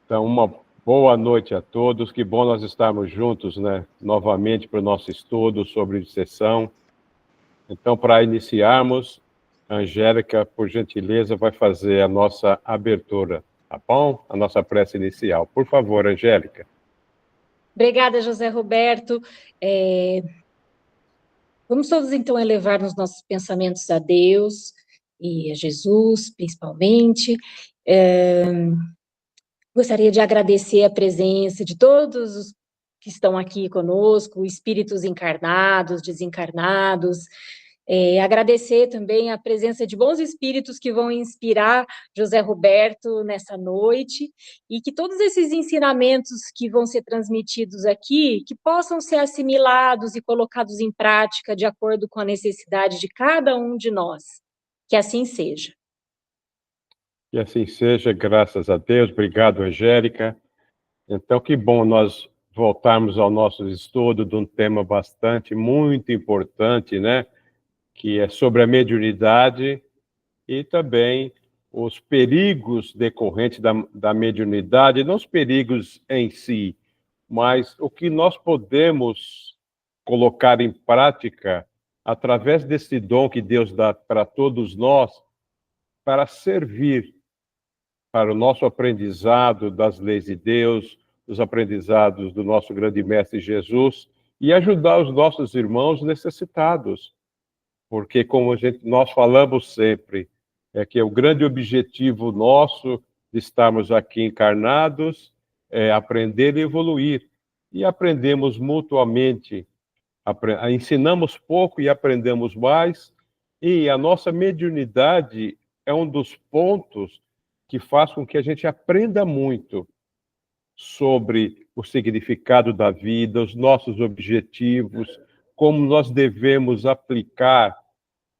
Então, uma boa noite a todos. Que bom nós estarmos juntos, né? Novamente para o nosso estudo sobre obsessão. Então, para iniciarmos, a Angélica, por gentileza, vai fazer a nossa abertura, tá bom? A nossa prece inicial. Por favor, Angélica. Obrigada, José Roberto. Vamos todos, então, elevar os nossos pensamentos a Deus e a Jesus, principalmente. Gostaria de agradecer a presença de todos os que estão aqui conosco, espíritos encarnados, desencarnados. Agradecer também a presença de bons espíritos que vão inspirar José Roberto nessa noite, e que todos esses ensinamentos que vão ser transmitidos aqui, que possam ser assimilados e colocados em prática de acordo com a necessidade de cada um de nós. Que assim seja. Que assim seja, graças a Deus. Obrigado, Angélica. Então, que bom nós voltarmos ao nosso estudo de um tema muito importante, né? Que é sobre a mediunidade e também os perigos decorrentes da mediunidade, não os perigos em si, mas o que nós podemos colocar em prática através desse dom que Deus dá para todos nós, para servir para o nosso aprendizado das leis de Deus, os aprendizados do nosso grande mestre Jesus, e ajudar os nossos irmãos necessitados. Porque, como nós falamos sempre, é que o grande objetivo nosso de estarmos aqui encarnados é aprender e evoluir. E aprendemos mutuamente, ensinamos pouco e aprendemos mais, e a nossa mediunidade é um dos pontos que faz com que a gente aprenda muito sobre o significado da vida, os nossos objetivos, como nós devemos aplicar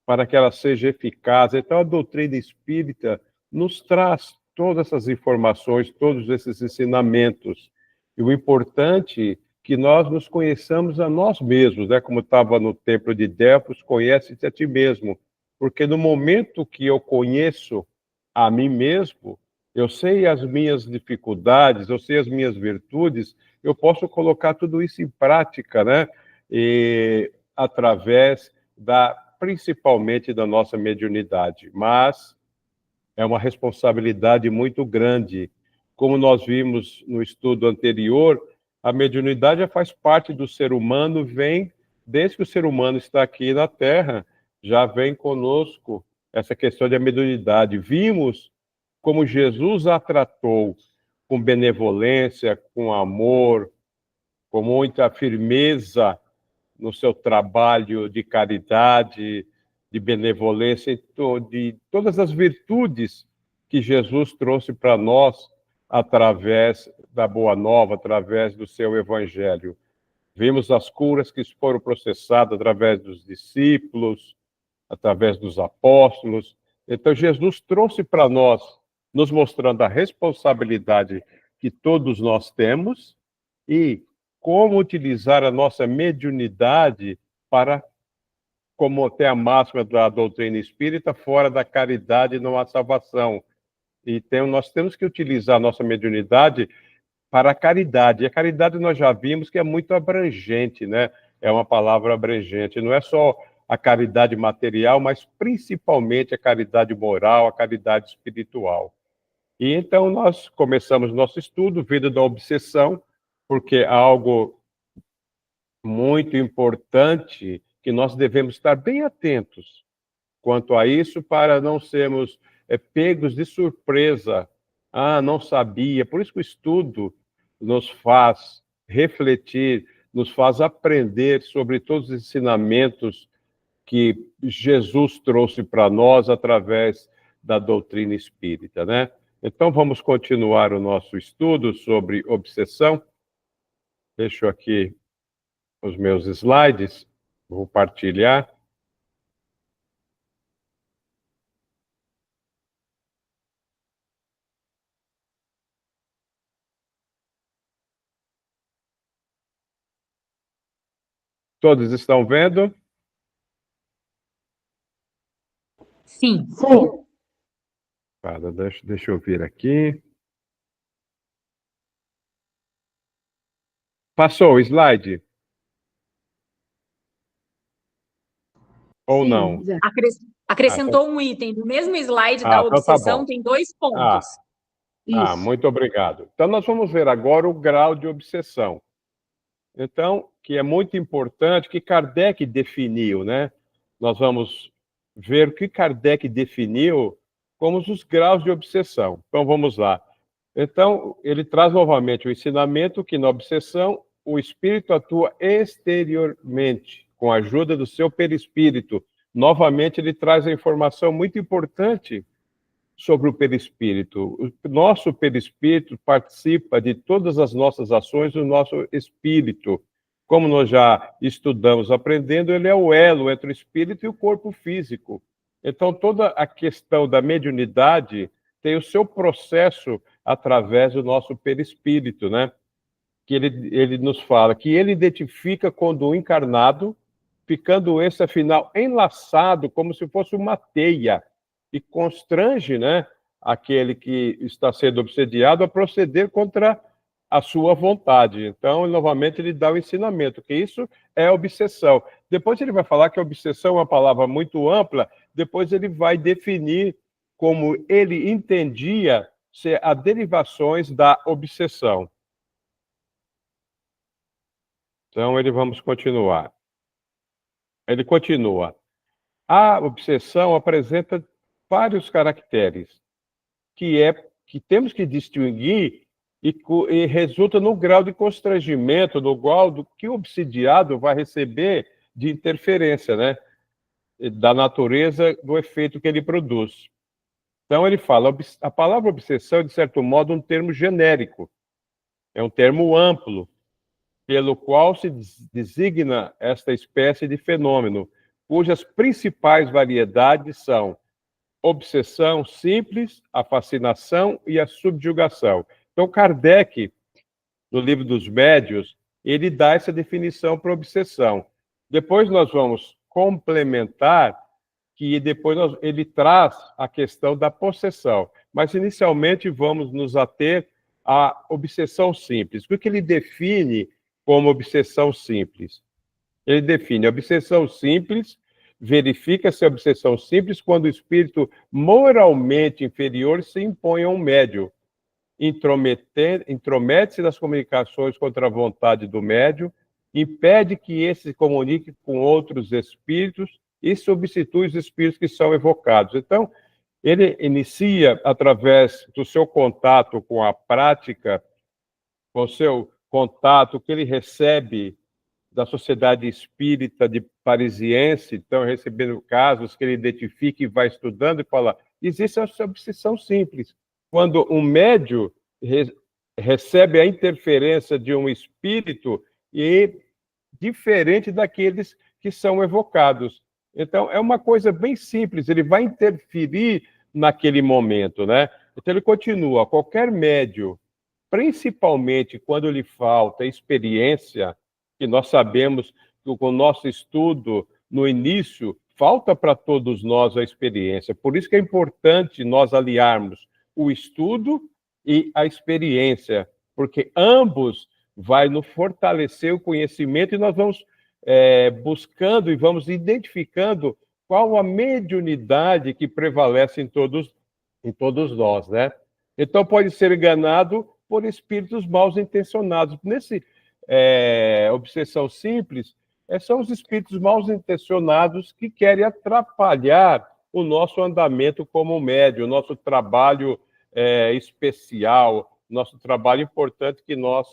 para que ela seja eficaz. Então, a doutrina espírita nos traz todas essas informações, todos esses ensinamentos. E o importante é que nós nos conheçamos a nós mesmos, né? Como estava no templo de Delfos, conhece-te a ti mesmo. Porque no momento que eu conheço a mim mesmo, eu sei as minhas dificuldades, eu sei as minhas virtudes, eu posso colocar tudo isso em prática, né? E através principalmente da nossa mediunidade, mas é uma responsabilidade muito grande. Como nós vimos no estudo anterior, a mediunidade já faz parte do ser humano, vem desde que o ser humano está aqui na Terra, já vem conosco essa questão da mediunidade. Vimos como Jesus a tratou com benevolência, com amor, com muita firmeza no seu trabalho de caridade, de benevolência, de todas as virtudes que Jesus trouxe para nós através da Boa Nova, através do seu Evangelho. Vimos as curas que foram processadas através dos discípulos, através dos apóstolos. Então, Jesus trouxe para nós, nos mostrando a responsabilidade que todos nós temos e como utilizar a nossa mediunidade para, como tem a máxima da doutrina espírita, fora da caridade não há salvação. Nós temos que utilizar a nossa mediunidade para a caridade. E a caridade nós já vimos que é muito abrangente, né? É uma palavra abrangente. Não é só a caridade material, mas principalmente a caridade moral, a caridade espiritual. E então nós começamos nosso estudo, Vida da Obsessão, porque é algo muito importante que nós devemos estar bem atentos quanto a isso para não sermos pegos de surpresa. Ah, não sabia. Por isso que o estudo nos faz refletir, nos faz aprender sobre todos os ensinamentos que Jesus trouxe para nós através da doutrina espírita, né? Então vamos continuar o nosso estudo sobre obsessão. Deixo aqui os meus slides, vou partilhar. Todos estão vendo? Sim. Deixa eu vir aqui. Passou o slide? Ou Sim, não? Então, acrescentou um item. No mesmo slide da então tá obsessão bom. tem 2 Ah, pontos. Isso. muito obrigado. Então, nós vamos ver agora o grau de obsessão. Então, que é muito importante, que Kardec definiu, né? Nós vamos ver o que Kardec definiu como os graus de obsessão. Então, vamos lá. Então, ele traz novamente o ensinamento que na obsessão o espírito atua exteriormente, com a ajuda do seu perispírito. Novamente, ele traz a informação muito importante sobre o perispírito. O nosso perispírito participa de todas as nossas ações do nosso espírito. Como nós já estudamos aprendendo, ele é o elo entre o espírito e o corpo físico. Então, toda a questão da mediunidade tem o seu processo através do nosso perispírito, né? Que ele nos fala que ele identifica quando o encarnado, ficando esse, afinal, enlaçado como se fosse uma teia, e constrange, né, aquele que está sendo obsediado a proceder contra a sua vontade. Então, novamente, ele dá o ensinamento, que isso é obsessão. Depois ele vai falar que a obsessão é uma palavra muito ampla, depois ele vai definir como ele entendia ser as derivações da obsessão. Então, vamos continuar. Ele continua. A obsessão apresenta vários caracteres que temos que distinguir e resulta no grau de constrangimento, no grau do que o obsidiado vai receber de interferência, né? Da natureza do efeito que ele produz. Então, ele fala, a palavra obsessão é, de certo modo, um termo genérico, é um termo amplo, pelo qual se designa esta espécie de fenômeno, cujas principais variedades são obsessão simples, a fascinação e a subjugação. Então, Kardec, no Livro dos Médiuns, ele dá essa definição para obsessão. Depois nós vamos complementar, que depois ele traz a questão da possessão. Mas, inicialmente, vamos nos ater à obsessão simples. O que ele define como obsessão simples? Ele define a obsessão simples, verifica-se a obsessão simples quando o espírito moralmente inferior se impõe a um médium, intromete-se nas comunicações contra a vontade do médium, impede que esse se comunique com outros espíritos e substitui os espíritos que são evocados. Então, ele inicia, através do seu contato com a prática, com o seu contato que ele recebe da Sociedade Espírita de Parisiense, então recebendo casos que ele identifica e vai estudando e fala, existe essa obsessão simples. Quando um médium recebe a interferência de um espírito e diferente daqueles que são evocados. Então, é uma coisa bem simples, ele vai interferir naquele momento, né? Então, ele continua, qualquer médium, principalmente quando lhe falta experiência, que nós sabemos que com o nosso estudo, no início, falta para todos nós a experiência. Por isso que é importante nós aliarmos o estudo e a experiência, porque ambos vai nos fortalecer o conhecimento e nós vamos buscando e vamos identificando qual a mediunidade que prevalece em todos nós, né? Então, pode ser enganado por espíritos mal intencionados. Nesse obsessão simples, são os espíritos mal intencionados que querem atrapalhar o nosso andamento como médium, o nosso trabalho especial, nosso trabalho importante que nós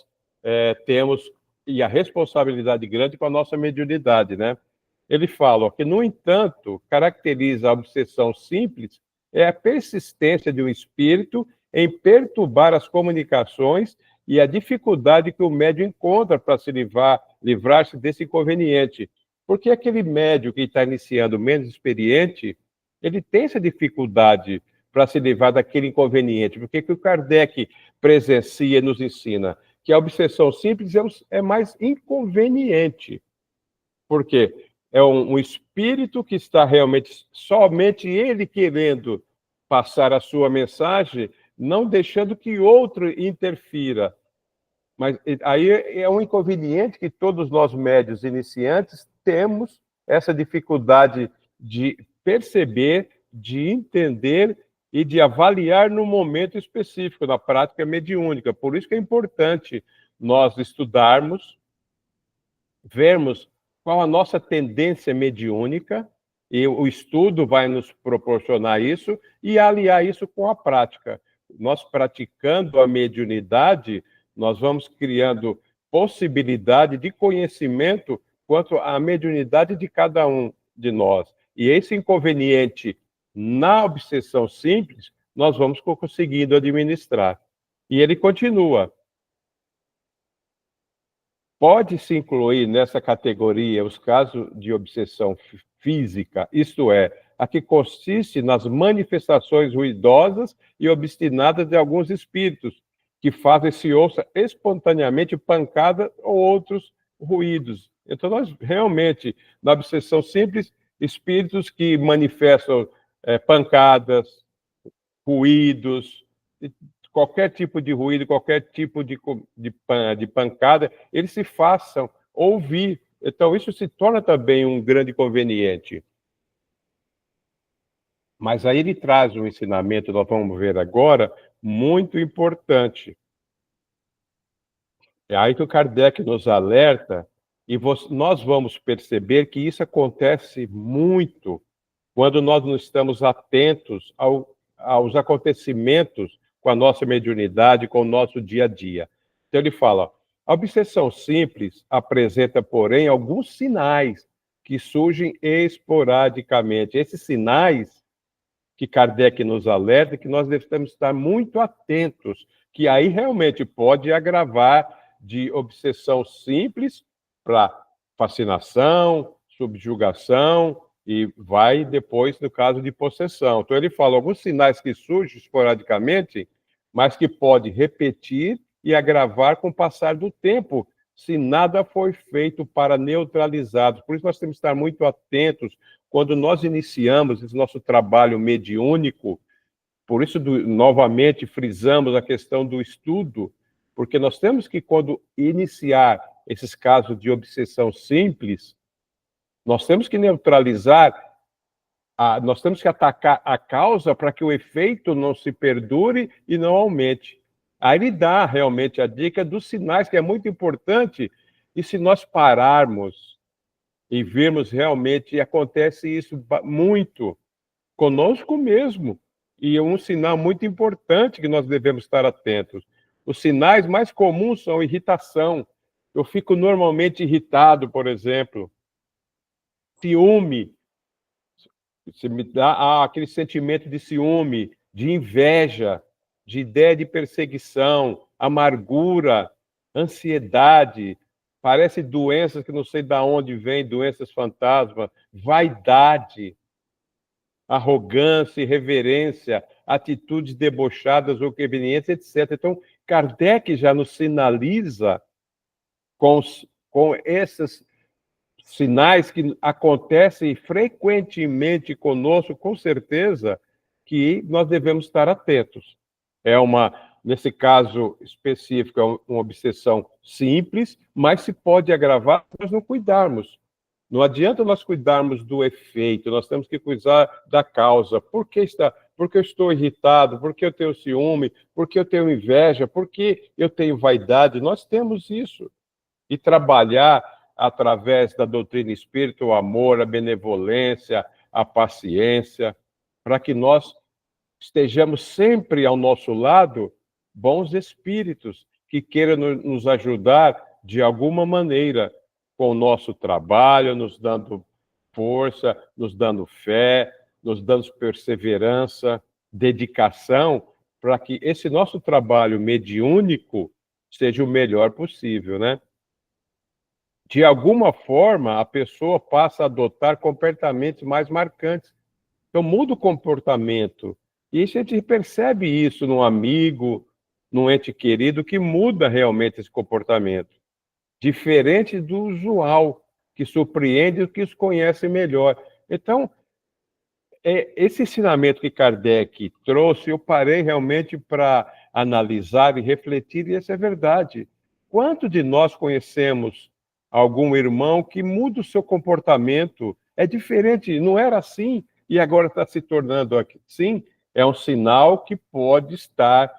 temos, e a responsabilidade grande com a nossa mediunidade, né? Ele fala que, no entanto, caracteriza a obsessão simples é a persistência de um espírito em perturbar as comunicações e a dificuldade que o médium encontra para se livrar-se desse inconveniente. Porque aquele médium que está iniciando menos experiente, ele tem essa dificuldade para se livrar daquele inconveniente. Porque que o Kardec presencia e nos ensina? Que a obsessão simples é mais inconveniente. Por quê? É um espírito que está realmente, somente ele querendo passar a sua mensagem, não deixando que outro interfira. Mas aí é um inconveniente que todos nós médios iniciantes temos essa dificuldade de perceber, de entender e de avaliar no momento específico, na prática mediúnica. Por isso que é importante nós estudarmos, vermos qual a nossa tendência mediúnica, e o estudo vai nos proporcionar isso, e aliar isso com a prática. Nós praticando a mediunidade, nós vamos criando possibilidade de conhecimento quanto à mediunidade de cada um de nós. E esse inconveniente na obsessão simples, nós vamos conseguindo administrar. E ele continua. Pode-se incluir nessa categoria os casos de obsessão física, isto é, a que consiste nas manifestações ruidosas e obstinadas de alguns espíritos, que fazem-se ouça espontaneamente pancada ou outros ruídos. Então, nós realmente, na obsessão simples, espíritos que manifestam pancadas, ruídos, qualquer tipo de ruído, qualquer tipo de pancada, eles se façam ouvir. Então, isso se torna também um grande inconveniente. Mas aí ele traz um ensinamento, nós vamos ver agora, muito importante. É aí que o Kardec nos alerta, e nós vamos perceber que isso acontece muito quando nós não estamos atentos aos acontecimentos com a nossa mediunidade, com o nosso dia a dia. Então ele fala, a obsessão simples apresenta, porém, alguns sinais que surgem esporadicamente. Esses sinais que Kardec nos alerta, que nós devemos estar muito atentos, que aí realmente pode agravar de obsessão simples para fascinação, subjugação, e vai depois no caso de possessão. Então ele fala alguns sinais que surgem esporadicamente, mas que pode repetir e agravar com o passar do tempo, se nada for feito para neutralizá-los. Por isso nós temos que estar muito atentos quando nós iniciamos esse nosso trabalho mediúnico. Por isso, novamente, frisamos a questão do estudo, porque nós temos que, quando iniciar esses casos de obsessão simples, nós temos que neutralizar, nós temos que atacar a causa para que o efeito não se perdure e não aumente. Aí ele dá realmente a dica dos sinais, que é muito importante, e se nós pararmos e vermos realmente, acontece isso muito conosco mesmo, e é um sinal muito importante que nós devemos estar atentos. Os sinais mais comuns são irritação. Eu fico normalmente irritado, por exemplo. Ciúme, você me dá aquele sentimento de ciúme, de inveja, de ideia de perseguição, amargura, ansiedade, parece doenças que não sei de onde vêm, doenças fantasma, vaidade, arrogância, irreverência, atitudes debochadas ou convenientes, etc. Então, Kardec já nos sinaliza com esses sinais que acontecem frequentemente conosco, com certeza, que nós devemos estar atentos. Nesse caso específico, é uma obsessão simples, mas se pode agravar se nós não cuidarmos. Não adianta nós cuidarmos do efeito, nós temos que cuidar da causa. Por que eu estou irritado? Por que eu tenho ciúme? Por que eu tenho inveja? Por que eu tenho vaidade? Nós temos isso. E trabalhar através da doutrina espírita, o amor, a benevolência, a paciência, para que nós estejamos sempre ao nosso lado bons espíritos que queiram nos ajudar de alguma maneira com o nosso trabalho, nos dando força, nos dando fé, nos dando perseverança, dedicação, para que esse nosso trabalho mediúnico seja o melhor possível, né? De alguma forma, a pessoa passa a adotar comportamentos mais marcantes. Então, muda o comportamento. E a gente percebe isso num amigo, num ente querido, que muda realmente esse comportamento. Diferente do usual, que surpreende os que os conhecem melhor. Então, esse ensinamento que Kardec trouxe, eu parei realmente para analisar e refletir, e isso é verdade. quanto de nós conhecemos algum irmão que muda o seu comportamento? É diferente, não era assim, e agora está se tornando assim. É um sinal que pode estar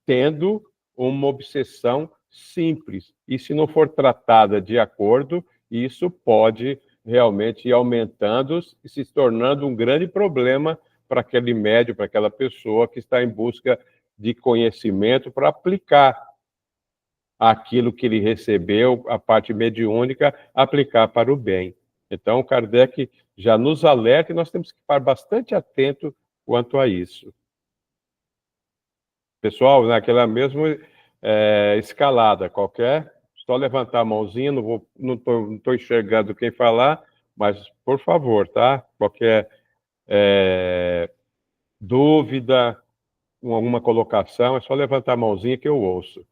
tendo uma obsessão simples. E se não for tratada de acordo, isso pode realmente ir aumentando e se tornando um grande problema para aquele médium, para aquela pessoa que está em busca de conhecimento para aplicar aquilo que ele recebeu, a parte mediúnica, aplicar para o bem. Então, Kardec já nos alerta e nós temos que estar bastante atento quanto a isso. Pessoal, naquela mesma escalada, qualquer, só levantar a mãozinha, não estou enxergando quem falar, mas, por favor, tá? Qualquer dúvida, alguma colocação, é só levantar a mãozinha que eu ouço.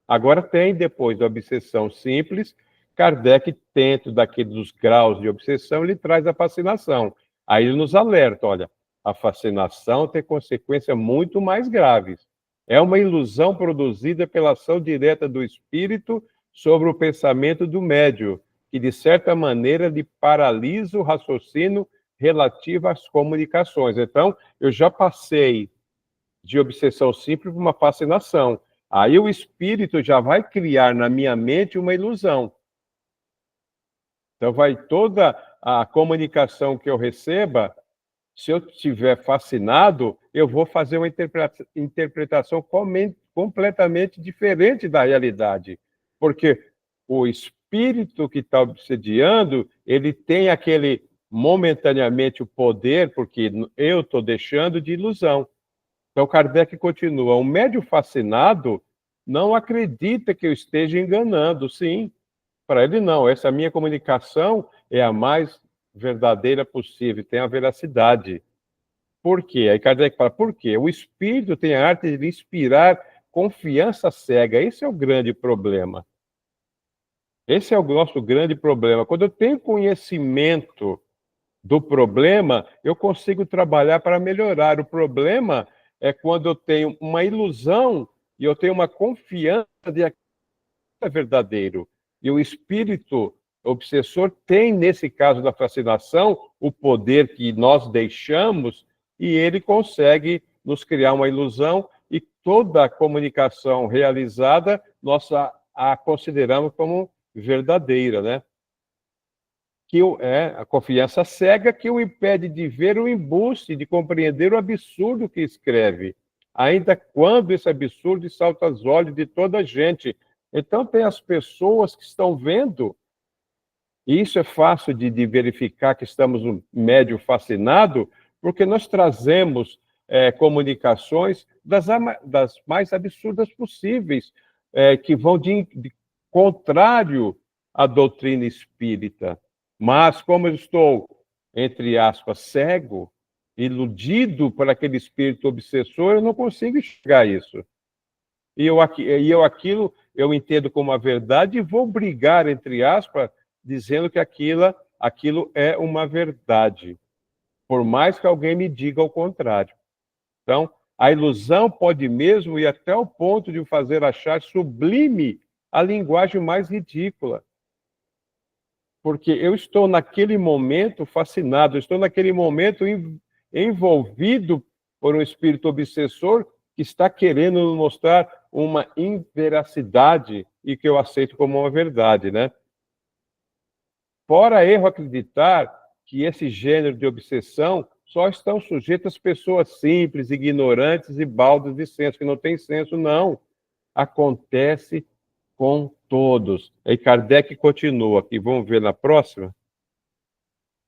Agora tem, depois da obsessão simples, Kardec, dentro dos graus de obsessão, ele traz a fascinação. Aí ele nos alerta, olha, a fascinação tem consequências muito mais graves. É uma ilusão produzida pela ação direta do espírito sobre o pensamento do médium, que, de certa maneira, lhe paralisa o raciocínio relativo às comunicações. Então, eu já passei de obsessão simples para uma fascinação. Aí o espírito já vai criar na minha mente uma ilusão. Então, vai toda a comunicação que eu receba, se eu estiver fascinado, eu vou fazer uma interpretação completamente diferente da realidade. Porque o espírito que está obsediando, ele tem aquele, momentaneamente, o poder, porque eu estou deixando de ilusão. Então, Kardec continua, um médium fascinado não acredita que eu esteja enganando, sim. Para ele, não. Essa minha comunicação é a mais verdadeira possível, tem a veracidade. Por quê? Aí Kardec fala, por quê? O espírito tem a arte de inspirar confiança cega. Esse é o grande problema. Esse é o nosso grande problema. Quando eu tenho conhecimento do problema, eu consigo trabalhar para melhorar. O problema é quando eu tenho uma ilusão e eu tenho uma confiança de que é verdadeiro. E o espírito obsessor tem, nesse caso da fascinação, o poder que nós deixamos e ele consegue nos criar uma ilusão e toda a comunicação realizada nós a consideramos como verdadeira, né? Que é a confiança cega que o impede de ver o embuste, de compreender o absurdo que escreve, ainda quando esse absurdo salta aos olhos de toda a gente. Então, tem as pessoas que estão vendo, e isso é fácil de verificar que estamos no médium fascinado, porque nós trazemos comunicações das mais absurdas possíveis, que vão de contrário à doutrina espírita. Mas, como eu estou, entre aspas, cego, iludido por aquele espírito obsessor, eu não consigo enxergar isso. E eu entendo como a verdade e vou brigar, entre aspas, dizendo que aquilo é uma verdade, por mais que alguém me diga o contrário. Então, a ilusão pode mesmo ir até o ponto de fazer achar sublime a linguagem mais ridícula. Porque eu estou naquele momento fascinado, eu estou naquele momento envolvido por um espírito obsessor que está querendo mostrar uma inveracidade e que eu aceito como uma verdade, né? Fora erro acreditar que esse gênero de obsessão só estão sujeitas pessoas simples, ignorantes e baldas de senso, que não têm senso, não. Acontece com todos. E Kardec continua aqui, vamos ver na próxima?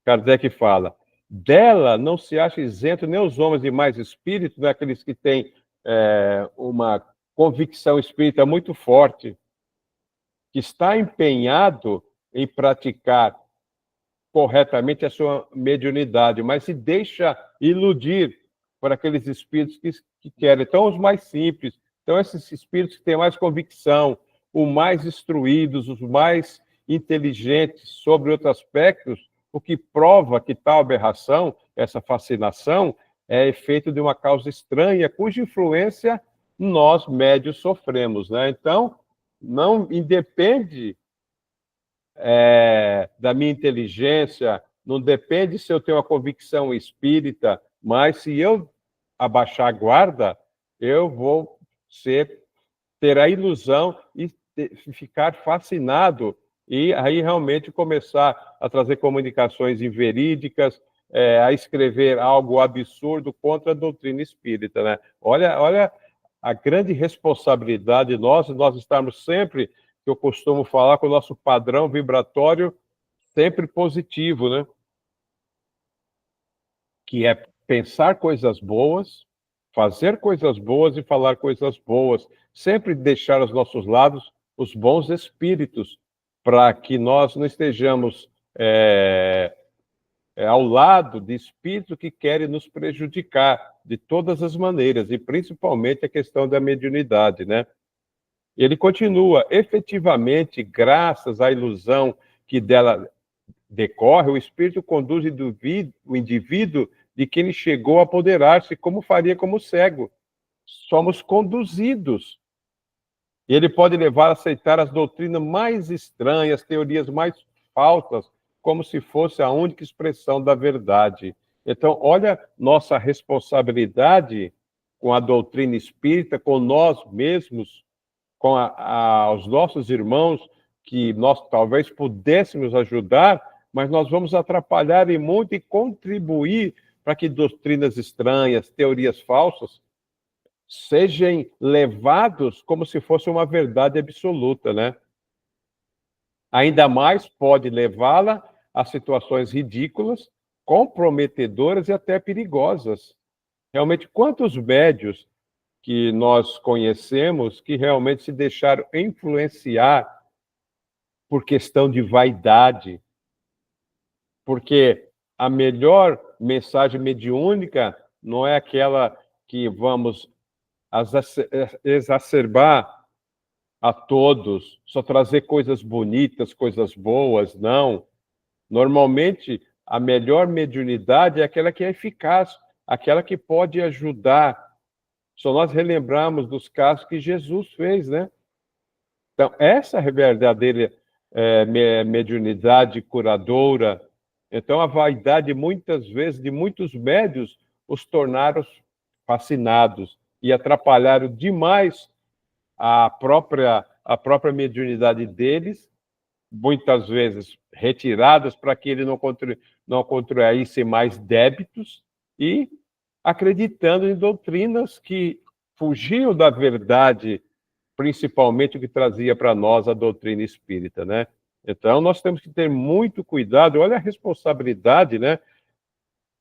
Kardec fala, dela não se acha isento nem os homens de mais espírito, né, aqueles que têm uma convicção espírita muito forte, que está empenhado em praticar corretamente a sua mediunidade, mas se deixa iludir por aqueles espíritos que querem. Então, os mais simples, então esses espíritos que têm mais convicção, os mais instruídos, os mais inteligentes sobre outros aspectos, o que prova que tal aberração, essa fascinação, é efeito de uma causa estranha, cuja influência nós, médios, sofremos, né? Então, não independe da minha inteligência, não depende se eu tenho uma convicção espírita, mas se eu abaixar a guarda, eu vou ter a ilusão e ficar fascinado e aí realmente começar a trazer comunicações inverídicas, a escrever algo absurdo contra a doutrina espírita, né? Olha a grande responsabilidade nossa, nós estarmos sempre, que eu costumo falar, com o nosso padrão vibratório sempre positivo, né? Que é pensar coisas boas, fazer coisas boas e falar coisas boas, sempre deixar aos nossos lados os bons espíritos, para que nós não estejamos ao lado de espíritos que querem nos prejudicar de todas as maneiras, e principalmente a questão da mediunidade, né? Ele continua, efetivamente, graças à ilusão que dela decorre, o espírito conduz o indivíduo de que ele chegou a apoderar-se, como faria como cego. Somos conduzidos. E ele pode levar a aceitar as doutrinas mais estranhas, teorias mais falsas, como se fosse a única expressão da verdade. Então, olha nossa responsabilidade com a doutrina espírita, com nós mesmos, com os nossos irmãos, que nós talvez pudéssemos ajudar, mas nós vamos atrapalhar e muito e contribuir para que doutrinas estranhas, teorias falsas, sejam levados como se fosse uma verdade absoluta, né? Ainda mais pode levá-la a situações ridículas, comprometedoras e até perigosas. Realmente, quantos médios que nós conhecemos que realmente se deixaram influenciar por questão de vaidade? Porque a melhor mensagem mediúnica não é aquela que vamos exacerbar a todos, só trazer coisas bonitas, coisas boas, não. Normalmente, a melhor mediunidade é aquela que é eficaz, aquela que pode ajudar. Só nós relembramos dos casos que Jesus fez, né? Então, essa é a verdadeira mediunidade curadora. Então, a vaidade, muitas vezes, de muitos médios, os tornaram fascinados e atrapalharam demais a própria mediunidade deles, muitas vezes retiradas para que ele não contraísse mais débitos e acreditando em doutrinas que fugiam da verdade, principalmente o que trazia para nós a doutrina espírita, né? Então, nós temos que ter muito cuidado. Olha a responsabilidade, né?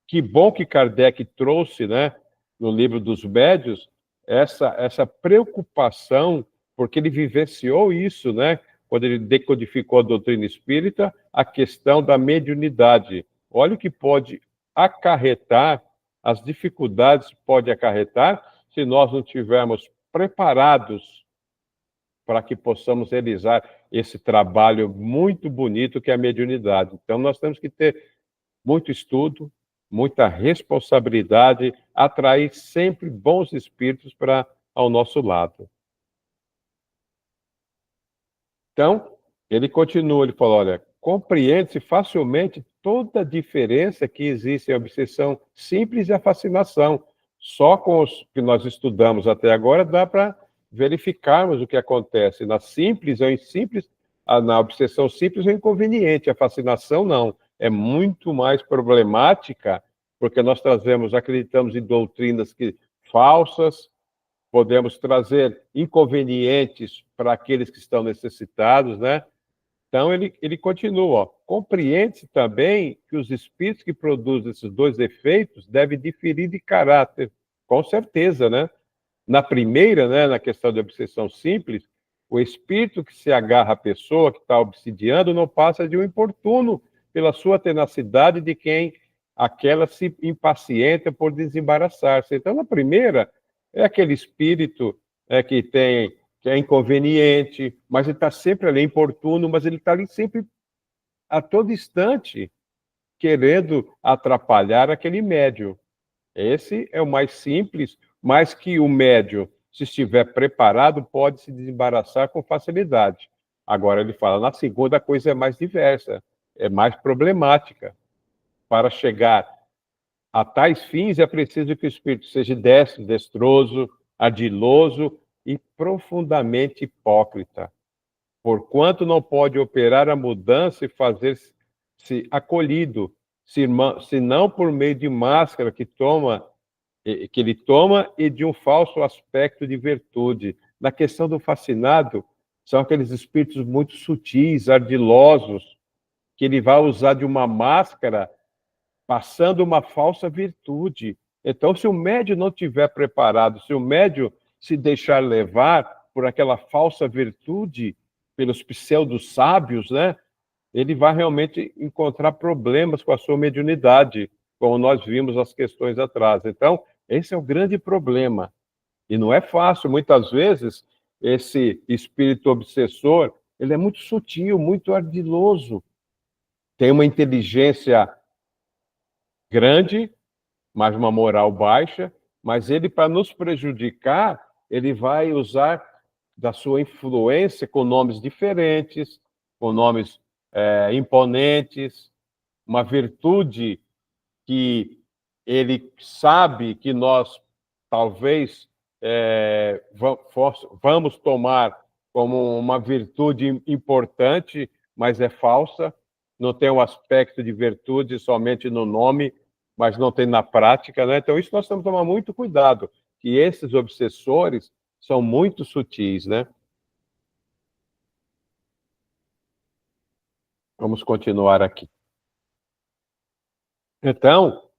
Que bom que Kardec trouxe, né, no livro dos médios, essa preocupação, porque ele vivenciou isso, né? Quando ele decodificou a doutrina espírita, a questão da mediunidade. Olha o que pode acarretar, as dificuldades que pode acarretar, se nós não tivermos preparados para que possamos realizar esse trabalho muito bonito que é a mediunidade. Então, nós temos que ter muito estudo, muita responsabilidade, atrair sempre bons espíritos para ao nosso lado. Então, ele continua, ele fala, olha, compreende-se facilmente toda a diferença que existe em obsessão simples e a fascinação. Só com os que nós estudamos até agora dá para verificarmos o que acontece. Na obsessão simples é inconveniente, a fascinação não. É muito mais problemática, porque nós acreditamos em doutrinas falsas, podemos trazer inconvenientes para aqueles que estão necessitados, né? Então, ele continua, ó, compreende-se também que os espíritos que produzem esses dois efeitos devem diferir de caráter, com certeza, né? Na primeira, né, na questão de obsessão simples, o espírito que se agarra à pessoa que está obsidiando não passa de um importuno pela sua tenacidade de quem aquela se impacienta por desembaraçar-se. Então, na primeira, é aquele espírito que é inconveniente, mas ele está sempre ali, importuno, mas ele está ali sempre, a todo instante, querendo atrapalhar aquele médium. Esse é o mais simples, mas que o médium, se estiver preparado, pode se desembaraçar com facilidade. Agora, ele fala, na segunda, a coisa é mais diversa, é mais problemática. Para chegar a tais fins, é preciso que o espírito seja destro, destroso, ardiloso e profundamente hipócrita, porquanto não pode operar a mudança e fazer-se acolhido, senão por meio de máscara que ele toma e de um falso aspecto de virtude. Na questão do fascinado, são aqueles espíritos muito sutis, ardilosos, que ele vai usar de uma máscara passando uma falsa virtude. Então, se o médium não estiver preparado, se o médium se deixar levar por aquela falsa virtude, pelos pseudo-sábios, né, ele vai realmente encontrar problemas com a sua mediunidade, como nós vimos as questões atrás. Então, esse é o grande problema. E não é fácil. Muitas vezes, esse espírito obsessor, ele é muito sutil, muito ardiloso. Tem uma inteligência grande, mas uma moral baixa, mas ele, para nos prejudicar, ele vai usar da sua influência com nomes diferentes, com nomes imponentes, uma virtude que ele sabe que nós talvez vamos tomar como uma virtude importante, mas é falsa, não tem um aspecto de virtude somente no nome, mas não tem na prática, né? Então, isso nós temos que tomar muito cuidado, que esses obsessores são muito sutis, né? Vamos continuar aqui. Então,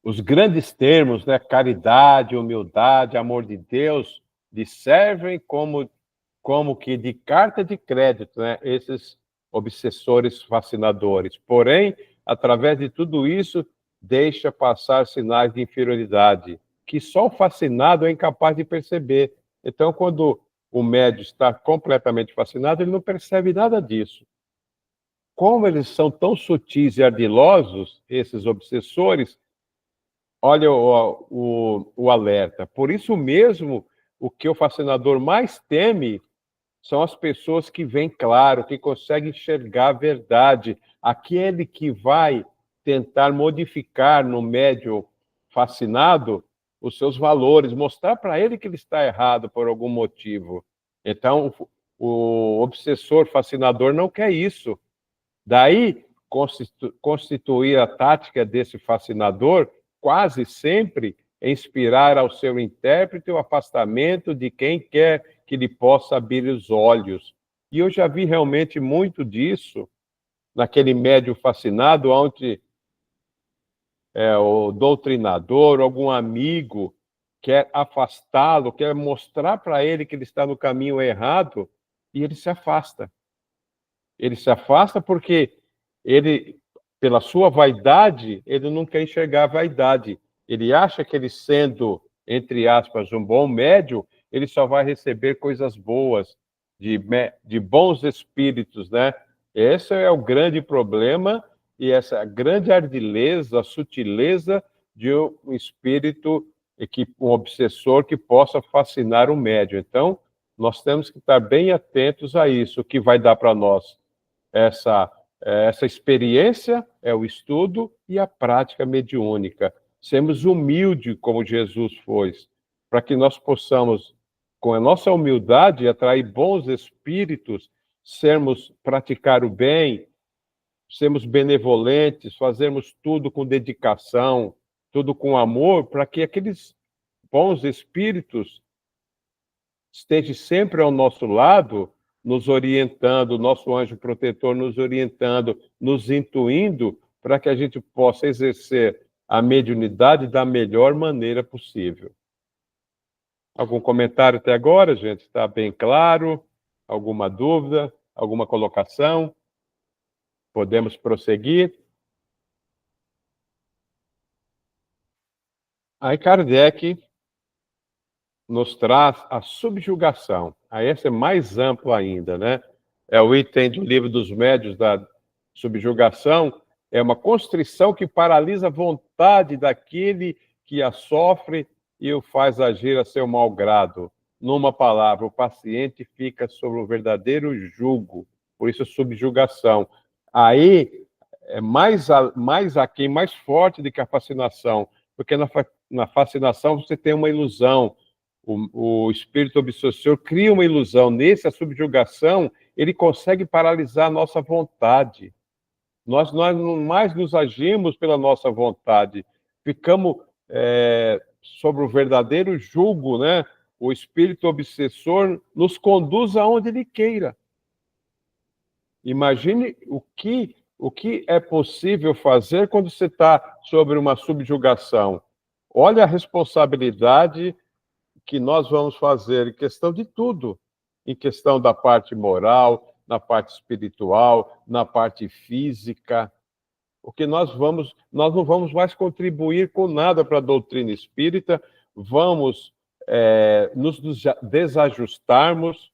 os grandes termos, né? Caridade, humildade, amor de Deus, lhe servem como que de carta de crédito, né? Esses obsessores fascinadores. Porém, através de tudo isso, deixa passar sinais de inferioridade, que só o fascinado é incapaz de perceber. Então, quando o médium está completamente fascinado, ele não percebe nada disso. Como eles são tão sutis e ardilosos, esses obsessores, olha o alerta. Por isso mesmo, o que o fascinador mais teme são as pessoas que veem claro, que conseguem enxergar a verdade. Aquele que vai tentar modificar no médium fascinado os seus valores, mostrar para ele que ele está errado por algum motivo. Então, o obsessor fascinador não quer isso. Daí, constituir a tática desse fascinador, quase sempre, é inspirar ao seu intérprete o afastamento de quem quer que lhe possa abrir os olhos. E eu já vi realmente muito disso naquele médium fascinado, onde o doutrinador, algum amigo, quer afastá-lo, quer mostrar para ele que ele está no caminho errado, e ele se afasta. Ele se afasta porque ele, pela sua vaidade, ele não quer enxergar a vaidade. Ele acha que ele sendo, entre aspas, um bom médium, ele só vai receber coisas boas, de bons espíritos, né? Esse é o grande problema e essa grande ardileza, sutileza de um espírito, um obsessor que possa fascinar o médium. Então, nós temos que estar bem atentos a isso. O que vai dar para nós essa experiência é o estudo e a prática mediúnica. Sermos humildes como Jesus foi, para que nós possamos, com a nossa humildade, atrair bons espíritos, praticar o bem, sermos benevolentes, fazermos tudo com dedicação, tudo com amor, para que aqueles bons espíritos estejam sempre ao nosso lado, nos orientando, o nosso anjo protetor nos orientando, nos intuindo, para que a gente possa exercer a mediunidade da melhor maneira possível. Algum comentário até agora, gente? Está bem claro? Alguma dúvida? Alguma colocação? Podemos prosseguir? Aí Kardec nos traz a subjugação. Aí essa é mais amplo ainda, né? É o item do Livro dos Médiuns da subjugação, é uma constrição que paralisa a vontade daquele que a sofre e o faz agir a seu mau grado. Numa palavra, o paciente fica sob o verdadeiro jugo, por isso subjugação. Aí é mais aqui, mais forte do que a fascinação, porque na fascinação você tem uma ilusão, o espírito obsessor cria uma ilusão. Nesse, a subjugação, ele consegue paralisar a nossa vontade. Nós não mais nos agimos pela nossa vontade, ficamos sobre o verdadeiro jugo, né? O espírito obsessor nos conduz aonde ele queira. Imagine o que é possível fazer quando você está sobre uma subjugação. Olha a responsabilidade que nós vamos fazer em questão de tudo, em questão da parte moral, na parte espiritual, na parte física, porque nós não vamos mais contribuir com nada para a doutrina espírita, vamos nos desajustarmos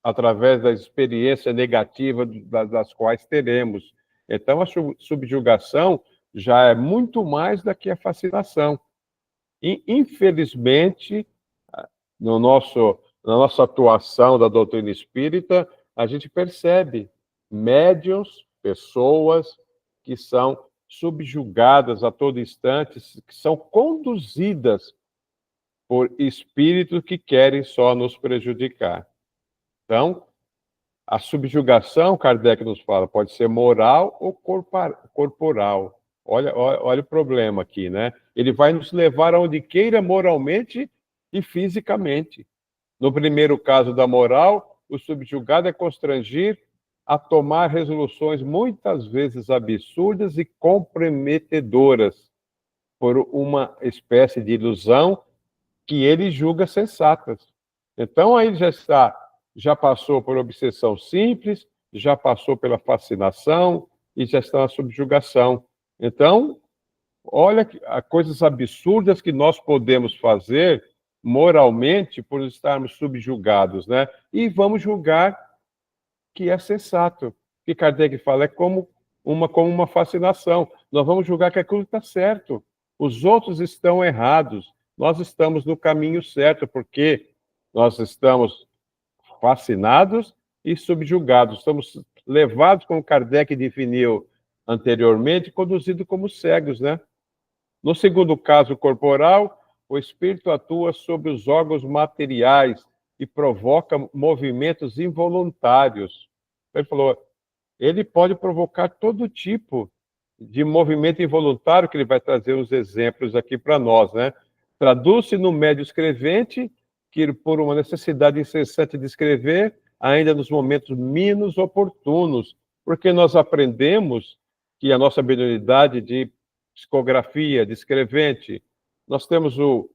através da experiência negativa das quais teremos. Então, a subjugação já é muito mais do que a fascinação. E, infelizmente, na nossa atuação da doutrina espírita, a gente percebe médiuns, pessoas que são subjugadas a todo instante, que são conduzidas por espíritos que querem só nos prejudicar. Então, a subjugação, Kardec nos fala, pode ser moral ou corporal. Olha o problema aqui, né? Ele vai nos levar aonde queira moralmente e fisicamente. No primeiro caso da moral, o subjugado é constrangido a tomar resoluções muitas vezes absurdas e comprometedoras por uma espécie de ilusão que ele julga sensatas. Então, aí já passou por obsessão simples, já passou pela fascinação e já está na subjugação. Então, olha coisas absurdas que nós podemos fazer moralmente por estarmos subjugados, né? E vamos julgar que é sensato. O que Kardec fala é como uma fascinação. Nós vamos julgar que aquilo está certo. Os outros estão errados. Nós estamos no caminho certo, porque nós estamos fascinados e subjugados. Estamos levados, como Kardec definiu anteriormente, conduzidos como cegos, né? No segundo caso corporal, o espírito atua sobre os órgãos materiais e provoca movimentos involuntários. Ele falou, ele pode provocar todo tipo de movimento involuntário, que ele vai trazer uns exemplos aqui para nós, né? Traduz-se no médio escrevente, que por uma necessidade incessante de escrever, ainda nos momentos menos oportunos, porque nós aprendemos que a nossa habilidade de psicografia, de escrevente, nós temos o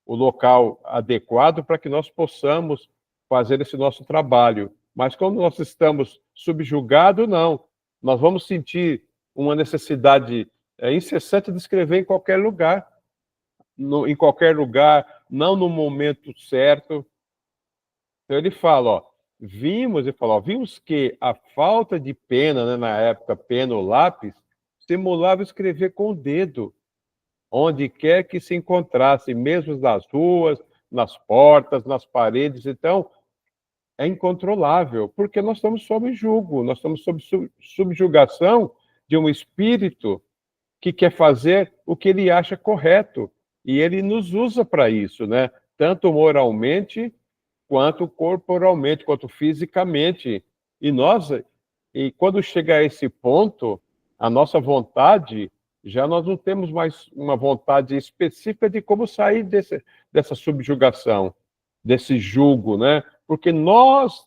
local adequado para que nós possamos fazer esse nosso trabalho. Mas quando nós estamos subjugados, não. Nós vamos sentir uma necessidade incessante de escrever em qualquer lugar, não no momento certo. Então ele fala, vimos que a falta de pena, né, na época, pena ou lápis, simulava escrever com o dedo, onde quer que se encontrasse, mesmo nas ruas, nas portas, nas paredes. Então, é incontrolável, porque nós estamos sob julgo, nós estamos sob subjugação de um espírito que quer fazer o que ele acha correto, e ele nos usa para isso, né? Tanto moralmente, quanto corporalmente, quanto fisicamente. E quando chega a esse ponto, a nossa vontade, já nós não temos mais uma vontade específica de como sair dessa subjugação, desse jugo, né? Porque nós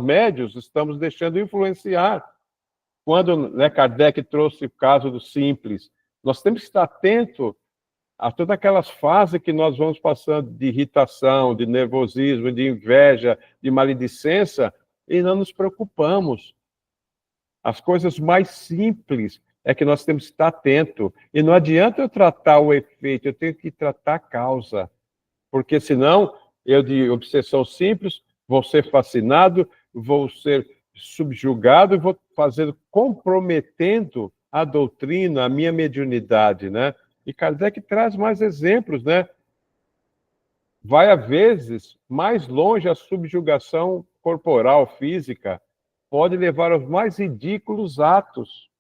médios, estamos deixando influenciar. Quando, né, Kardec trouxe o caso do simples, nós temos que estar atento a todas aquelas fases que nós vamos passando de irritação, de nervosismo, de inveja, de maledicência, e não nos preocupamos. As coisas mais simples é que nós temos que estar atento. E não adianta eu tratar o efeito, eu tenho que tratar a causa. Porque senão, eu de obsessão simples, vou ser fascinado, vou ser subjugado, vou comprometendo a doutrina, a minha mediunidade, né? E Kardec traz mais exemplos, né? vai, às vezes, mais longe a subjugação corporal, física, pode levar aos mais ridículos atos.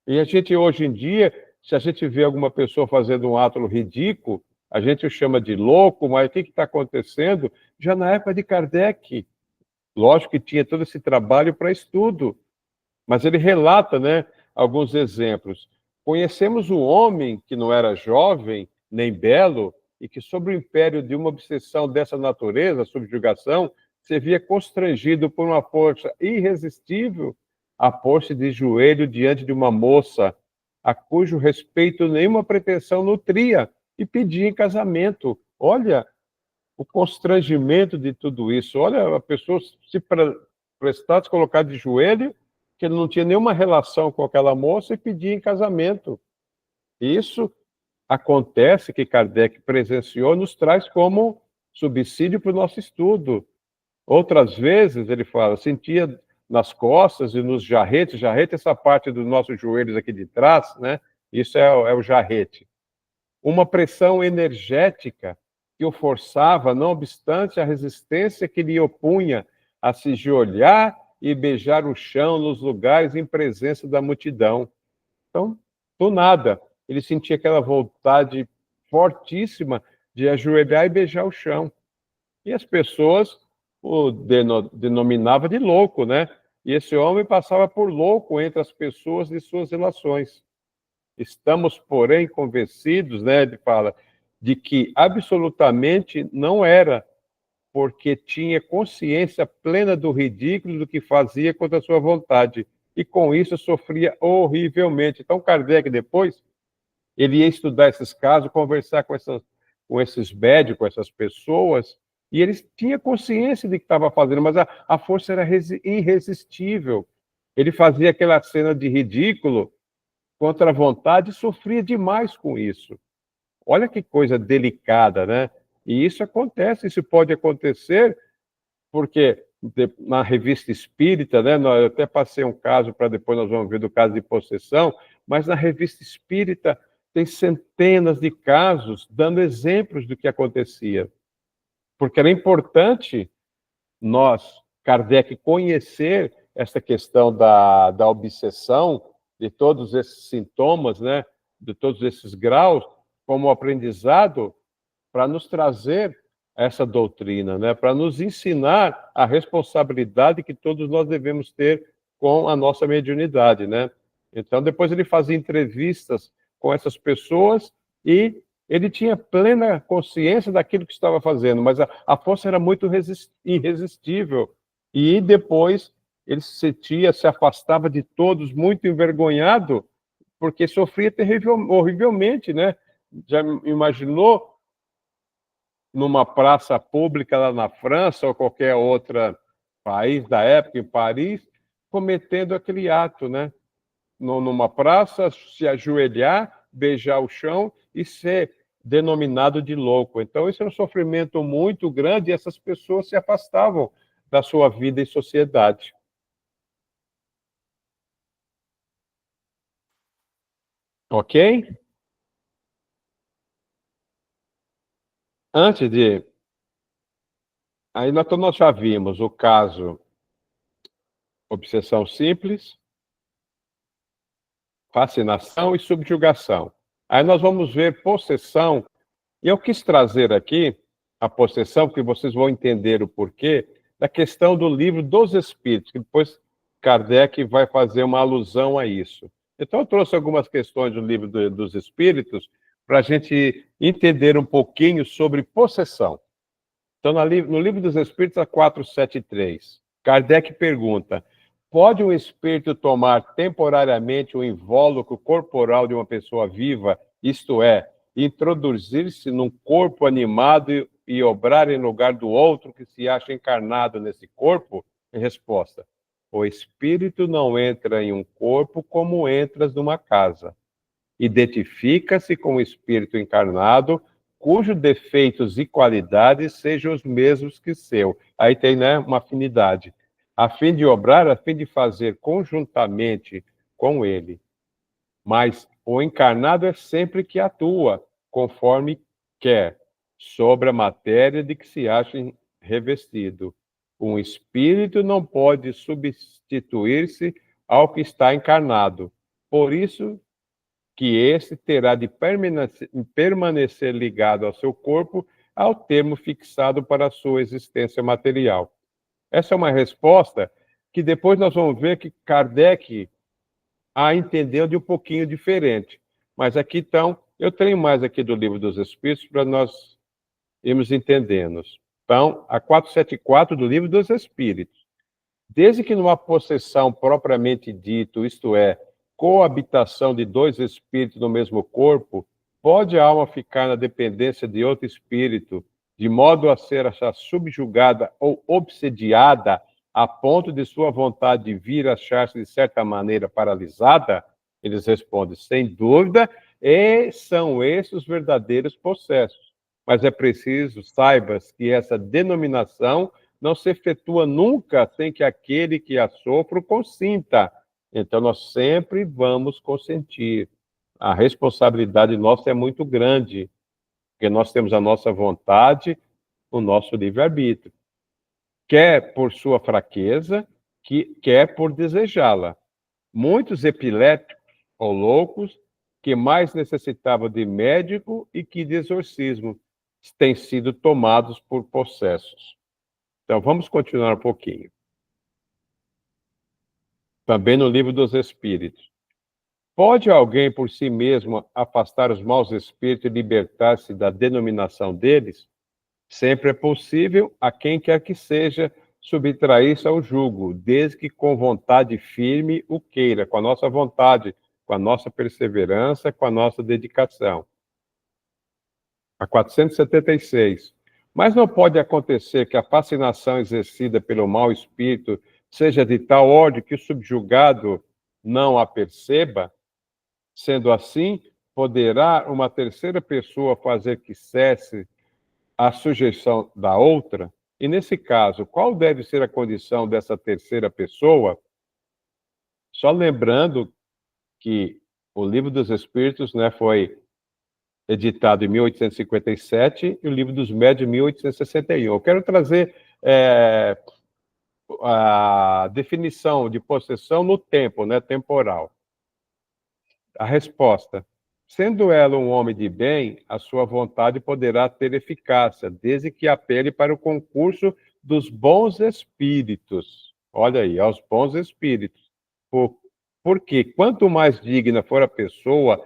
E a gente, hoje em dia, se a gente vê alguma pessoa fazendo um ato ridículo, a gente o chama de louco, mas o que está acontecendo? Já na época de Kardec, lógico que tinha todo esse trabalho para estudo, mas ele relata, né, alguns exemplos. Conhecemos um homem que não era jovem, nem belo, e que, sob o império de uma obsessão dessa natureza, subjugação, se via constrangido por uma força irresistível a pôr-se de joelho diante de uma moça, a cujo respeito nenhuma pretensão nutria, e pedia em casamento. Olha o constrangimento de tudo isso. Olha, a pessoa se prestar a se colocar de joelho, que ele não tinha nenhuma relação com aquela moça, e pedia em casamento. Isso acontece, que Kardec presenciou, nos traz como subsídio para o nosso estudo. Outras vezes, ele fala, sentia nas costas e nos jarretes, jarrete é essa parte dos nossos joelhos aqui de trás, né? Isso é o jarrete. Uma pressão energética que o forçava, não obstante a resistência que lhe opunha a se ajoelhar e beijar o chão nos lugares em presença da multidão. Então, do nada, ele sentia aquela vontade fortíssima de ajoelhar e beijar o chão. E as pessoas o denominavam de louco, né? E esse homem passava por louco entre as pessoas de suas relações. Estamos, porém, convencidos, né, ele fala, de que absolutamente não era, porque tinha consciência plena do ridículo do que fazia contra a sua vontade, e com isso sofria horrivelmente. Então, Kardec, depois, ele ia estudar esses casos, conversar com esses médicos, com essas pessoas, e eles tinham consciência de que estava fazendo, mas a força era irresistível. Ele fazia aquela cena de ridículo contra a vontade e sofria demais com isso. Olha que coisa delicada, né? E isso acontece, isso pode acontecer, porque na revista espírita, né? Eu até passei um caso, para depois nós vamos ver do caso de possessão, mas na revista espírita tem centenas de casos dando exemplos do que acontecia. Porque era importante nós, Kardec, conhecer essa questão da obsessão, de todos esses sintomas, né, de todos esses graus, como aprendizado, para nos trazer essa doutrina, né, para nos ensinar a responsabilidade que todos nós devemos ter com a nossa mediunidade, né. Então, depois ele fazia entrevistas com essas pessoas e ele tinha plena consciência daquilo que estava fazendo, mas a força era muito irresistível. E depois ele se sentia, se afastava de todos, muito envergonhado, porque sofria horrivelmente, né? Já imaginou numa praça pública lá na França ou qualquer outro país da época, em Paris, cometendo aquele ato, né? Numa praça, se ajoelhar, beijar o chão e ser denominado de louco. Então, isso é um sofrimento muito grande e essas pessoas se afastavam da sua vida e sociedade. Ok? Antes de... Aí nós já vimos o caso obsessão simples, fascinação e subjugação. Aí nós vamos ver possessão, e eu quis trazer aqui a possessão, porque vocês vão entender o porquê, da questão do livro dos Espíritos, que depois Kardec vai fazer uma alusão a isso. Então eu trouxe algumas questões do livro dos Espíritos para a gente entender um pouquinho sobre possessão. Então, no livro dos Espíritos, a 473, Kardec pergunta: pode um espírito tomar temporariamente o invólucro corporal de uma pessoa viva, isto é, introduzir-se num corpo animado e obrar em lugar do outro que se acha encarnado nesse corpo? Resposta: o espírito não entra em um corpo como entras numa casa. Identifica-se com o espírito encarnado, cujos defeitos e qualidades sejam os mesmos que seu. Aí tem, né, uma afinidade. A fim de obrar, a fim de fazer conjuntamente com ele. Mas o encarnado é sempre que atua, conforme quer. sobre a matéria de que se acha revestido. Um espírito não pode substituir-se ao que está encarnado. Por isso que esse terá de permanecer ligado ao seu corpo ao termo fixado para a sua existência material. Essa é uma resposta que depois nós vamos ver que Kardec a entendeu de um pouquinho diferente. Mas aqui, então, eu tenho mais aqui do Livro dos Espíritos para nós irmos entendendo. Então, a 474 do Livro dos Espíritos. Desde que numa possessão propriamente dito, isto é, coabitação de dois espíritos no mesmo corpo, pode a alma ficar na dependência de outro espírito, de modo a ser subjugada ou obsediada a ponto de sua vontade vir achar-se de certa maneira paralisada? Eles respondem, sem dúvida, e são esses os verdadeiros possessos. Mas é preciso, saibas, que essa denominação não se efetua nunca sem que aquele que a sofre consinta. Então, nós sempre vamos consentir. A responsabilidade nossa é muito grande, porque nós temos a nossa vontade, o nosso livre-arbítrio. Quer por sua fraqueza, quer por desejá-la. Muitos epiléticos ou loucos, que mais necessitavam de médico e que de exorcismo, têm sido tomados por possessos. Então, vamos continuar um pouquinho. Também no Livro dos Espíritos. Pode alguém por si mesmo afastar os maus espíritos e libertar-se da denominação deles? Sempre é possível a quem quer que seja subtrair-se ao jugo, desde que com vontade firme o queira, com a nossa vontade, com a nossa perseverança, com a nossa dedicação. A 476. Mas não pode acontecer que a fascinação exercida pelo mau espírito seja de tal ordem que o subjugado não a perceba? Sendo assim, poderá uma terceira pessoa fazer que cesse a sujeição da outra? E nesse caso, qual deve ser a condição dessa terceira pessoa? Só lembrando que o Livro dos Espíritos, né, foi editado em 1857 e o Livro dos Médiuns em 1861. Eu quero trazer a definição de possessão no tempo, né, temporal. A resposta: sendo ela um homem de bem, a sua vontade poderá ter eficácia, desde que apele para o concurso dos bons espíritos. Olha aí, aos bons espíritos. Porque quanto mais digna for a pessoa,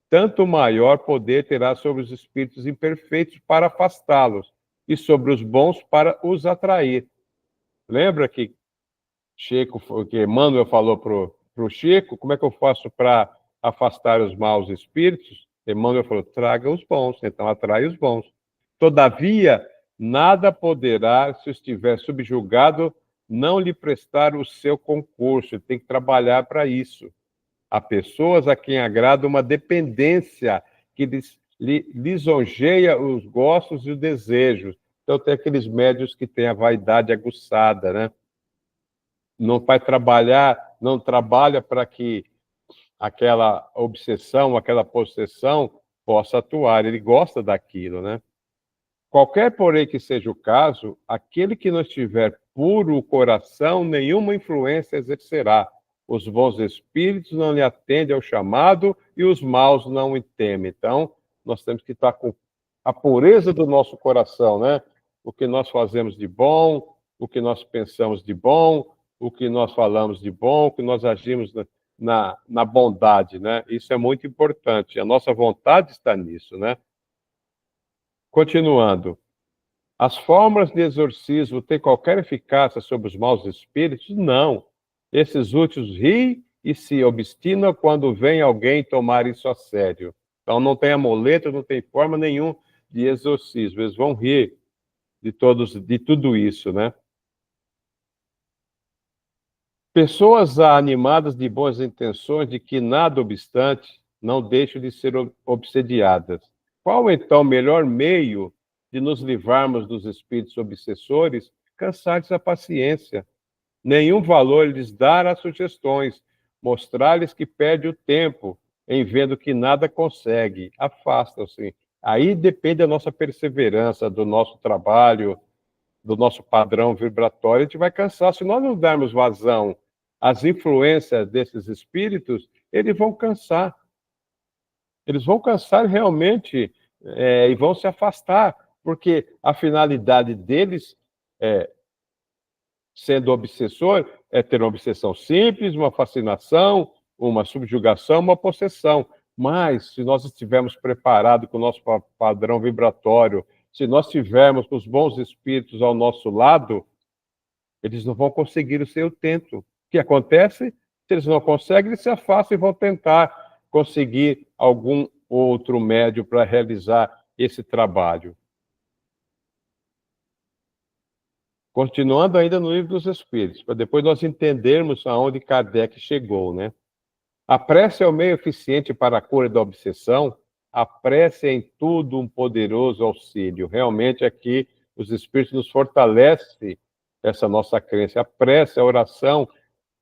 tanto maior poder terá sobre os espíritos imperfeitos para afastá-los, e sobre os bons para os atrair. Lembra que Emmanuel falou para o Chico, como é que eu faço para afastar os maus espíritos? Emmanuel falou, traga os bons, então atrai os bons. Todavia, nada poderá, se estiver subjugado, não lhe prestar o seu concurso, ele tem que trabalhar para isso. Há pessoas a quem agrada uma dependência que lisonjeia os gostos e os desejos. Então, tem aqueles médios que têm a vaidade aguçada, né? Não vai trabalhar, não trabalha para que aquela obsessão, aquela possessão possa atuar. Ele gosta daquilo, né? Qualquer, porém, que seja o caso, aquele que não estiver puro o coração, nenhuma influência exercerá. Os bons espíritos não lhe atendem ao chamado e os maus não o temem. Então, nós temos que estar com a pureza do nosso coração, né? O que nós fazemos de bom, o que nós pensamos de bom, o que nós falamos de bom, o que nós agimos na bondade, né? Isso é muito importante. A nossa vontade está nisso, né? Continuando. As formas de exorcismo têm qualquer eficácia sobre os maus espíritos? Não. Esses últimos riem e se obstinam quando vem alguém tomar isso a sério. Então não tem amuleto, não tem forma nenhuma de exorcismo. Eles vão rir de tudo isso, né? Pessoas animadas de boas intenções, de que nada obstante, não deixam de ser obsediadas. Qual, então, o melhor meio de nos livrarmos dos espíritos obsessores? Cansar-lhes a paciência. Nenhum valor lhes dar às sugestões, mostrar-lhes que perde o tempo em vendo que nada consegue. Afastam-se. Aí depende da nossa perseverança, do nosso trabalho, do nosso padrão vibratório, a gente vai cansar. Se nós não dermos vazão às influências desses espíritos, eles vão cansar. Eles vão cansar realmente e vão se afastar, porque a finalidade deles, sendo obsessor, é ter uma obsessão simples, uma fascinação, uma subjugação, uma possessão. Mas, se nós estivermos preparados com o nosso padrão vibratório, se nós tivermos os bons espíritos ao nosso lado, eles não vão conseguir o seu tento. O que acontece? Se eles não conseguem, eles se afastam e vão tentar conseguir algum outro médio para realizar esse trabalho. Continuando ainda no Livro dos Espíritos, para depois nós entendermos aonde Kardec chegou, né? A prece é o meio eficiente para a cura da obsessão. A prece é em tudo um poderoso auxílio. Realmente aqui os Espíritos nos fortalecem essa nossa crença. A prece, a oração,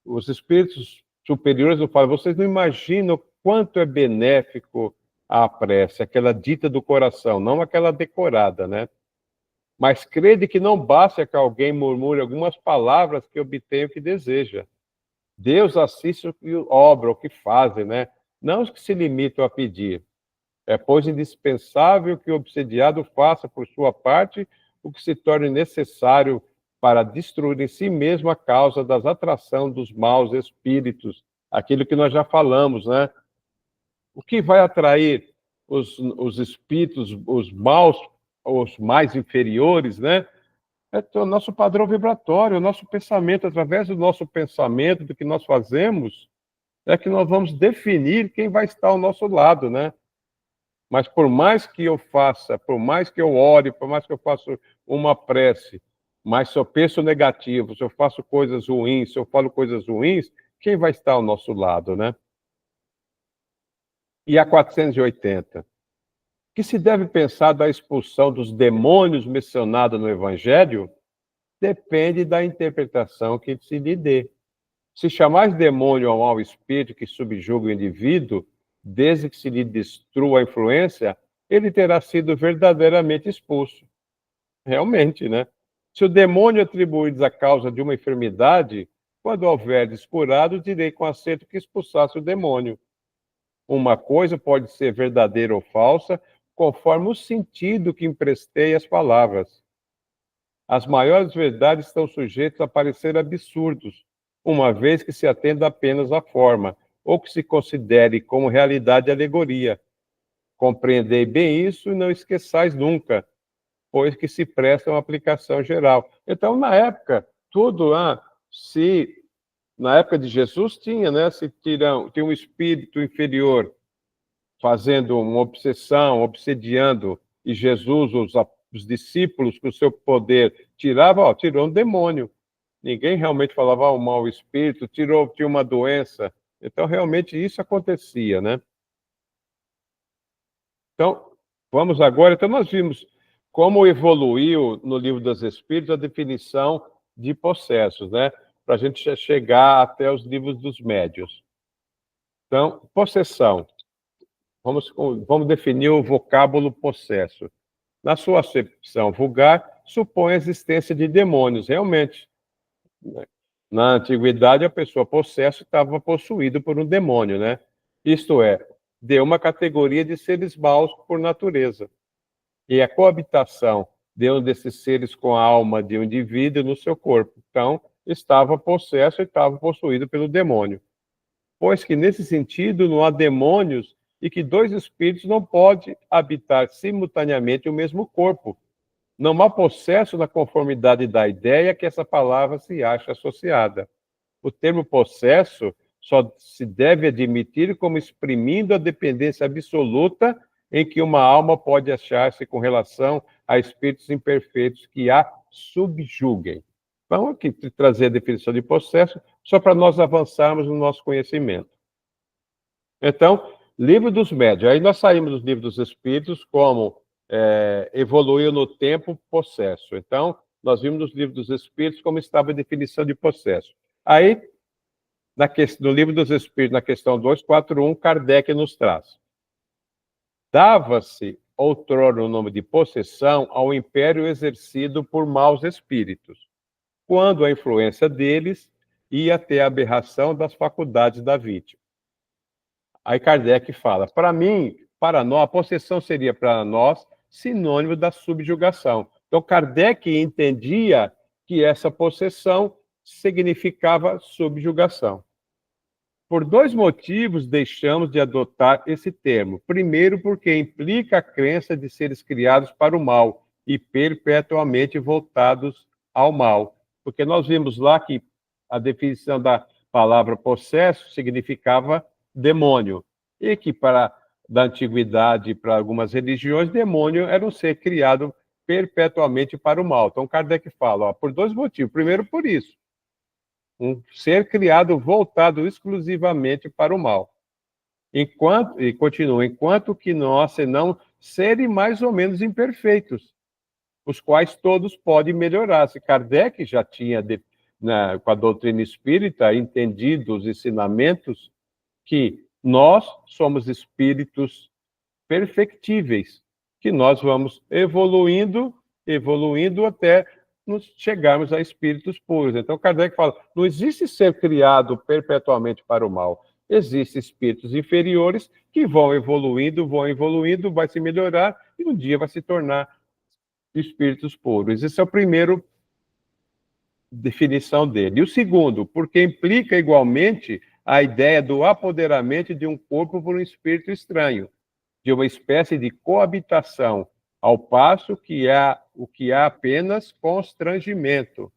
os Espíritos superiores nos falam, vocês não imaginam quanto é benéfico a prece, aquela dita do coração, não aquela decorada, né? Mas crede que não basta que alguém murmure algumas palavras que obtenha o que deseja. Deus assiste o que obra, o que fazem, né? Não os que se limitam a pedir. É, pois, indispensável que o obsediado faça, por sua parte, o que se torne necessário para destruir em si mesmo a causa das atrações dos maus espíritos. Aquilo que nós já falamos, né? O que vai atrair os espíritos, os maus, os mais inferiores, né? É o nosso padrão vibratório, o nosso pensamento. Através do nosso pensamento, do que nós fazemos, é que nós vamos definir quem vai estar ao nosso lado, né? Mas por mais que eu faça, por mais que eu ore, por mais que eu faça uma prece, mas se eu penso negativo, se eu faço coisas ruins, se eu falo coisas ruins, quem vai estar ao nosso lado, né? E a 480. Que se deve pensar da expulsão dos demônios mencionada no Evangelho? Depende da interpretação que se lhe dê. Se chamais demônio ao mau espírito que subjuga o indivíduo, desde que se lhe destrua a influência, ele terá sido verdadeiramente expulso. Realmente, né? Se o demônio atribuídes a causa de uma enfermidade, quando houverdes curado, direi com acerto que expulsasse o demônio. Uma coisa pode ser verdadeira ou falsa, conforme o sentido que emprestei às palavras. As maiores verdades estão sujeitas a parecer absurdos, uma vez que se atenda apenas à forma, ou que se considere como realidade alegoria. Compreendei bem isso e não esqueçais nunca, pois que se presta uma aplicação geral. Então, na época, na época de Jesus tinha, né, tinha um espírito inferior fazendo uma obsessão, obsediando, e Jesus, os discípulos, com o seu poder, tirou um demônio. Ninguém realmente falava, o mau espírito, tinha uma doença. Então, realmente, isso acontecia, né? Então, vamos agora. Então, nós vimos como evoluiu no Livro dos Espíritos a definição de possessos, né? Para a gente chegar até os livros dos médios. Então, possessão. Vamos definir o vocábulo possesso. Na sua acepção vulgar, supõe a existência de demônios, realmente. Na antiguidade, a pessoa possessa estava possuída por um demônio, né? Isto é, de uma categoria de seres maus por natureza. E a coabitação de um desses seres com a alma de um indivíduo no seu corpo. Então, estava possesso e estava possuído pelo demônio. Pois que, nesse sentido, não há demônios e que dois espíritos não podem habitar simultaneamente o mesmo corpo. Não há possesso na conformidade da ideia que essa palavra se acha associada. O termo possesso só se deve admitir como exprimindo a dependência absoluta em que uma alma pode achar-se com relação a espíritos imperfeitos que a subjuguem. Vamos aqui trazer a definição de possesso, só para nós avançarmos no nosso conhecimento. Então, Livro dos Médios. Aí nós saímos dos Livros dos Espíritos como evoluiu no tempo possesso. Então, nós vimos nos Livros dos Espíritos como estava a definição de possesso. Aí, no Livro dos Espíritos, na questão 241, Kardec nos traz. Dava-se outrora o nome de possessão ao império exercido por maus espíritos, quando a influência deles ia até a aberração das faculdades da vítima. Aí Kardec fala, para nós, a possessão seria para nós sinônimo da subjugação. Então Kardec entendia que essa possessão significava subjugação. Por dois motivos deixamos de adotar esse termo. Primeiro, porque implica a crença de seres criados para o mal e perpetuamente voltados ao mal. Porque nós vimos lá que a definição da palavra possesso significava demônio. E que da antiguidade, para algumas religiões, demônio era um ser criado perpetuamente para o mal. Então Kardec fala, por dois motivos. Primeiro, por isso. Um ser criado voltado exclusivamente para o mal. Enquanto que nós, senão, seres mais ou menos imperfeitos, os quais todos podem melhorar. Se Kardec já tinha, com a doutrina espírita, entendido os ensinamentos, que nós somos espíritos perfectíveis, que nós vamos evoluindo até nos chegarmos a espíritos puros. Então, Kardec fala, não existe ser criado perpetuamente para o mal. Existem espíritos inferiores que vão evoluindo, vai se melhorar e um dia vai se tornar espíritos puros. Esse é o primeiro definição dele. E o segundo, porque implica igualmente a ideia do apoderamento de um corpo por um espírito estranho, de uma espécie de coabitação, ao passo que há apenas constrangimento.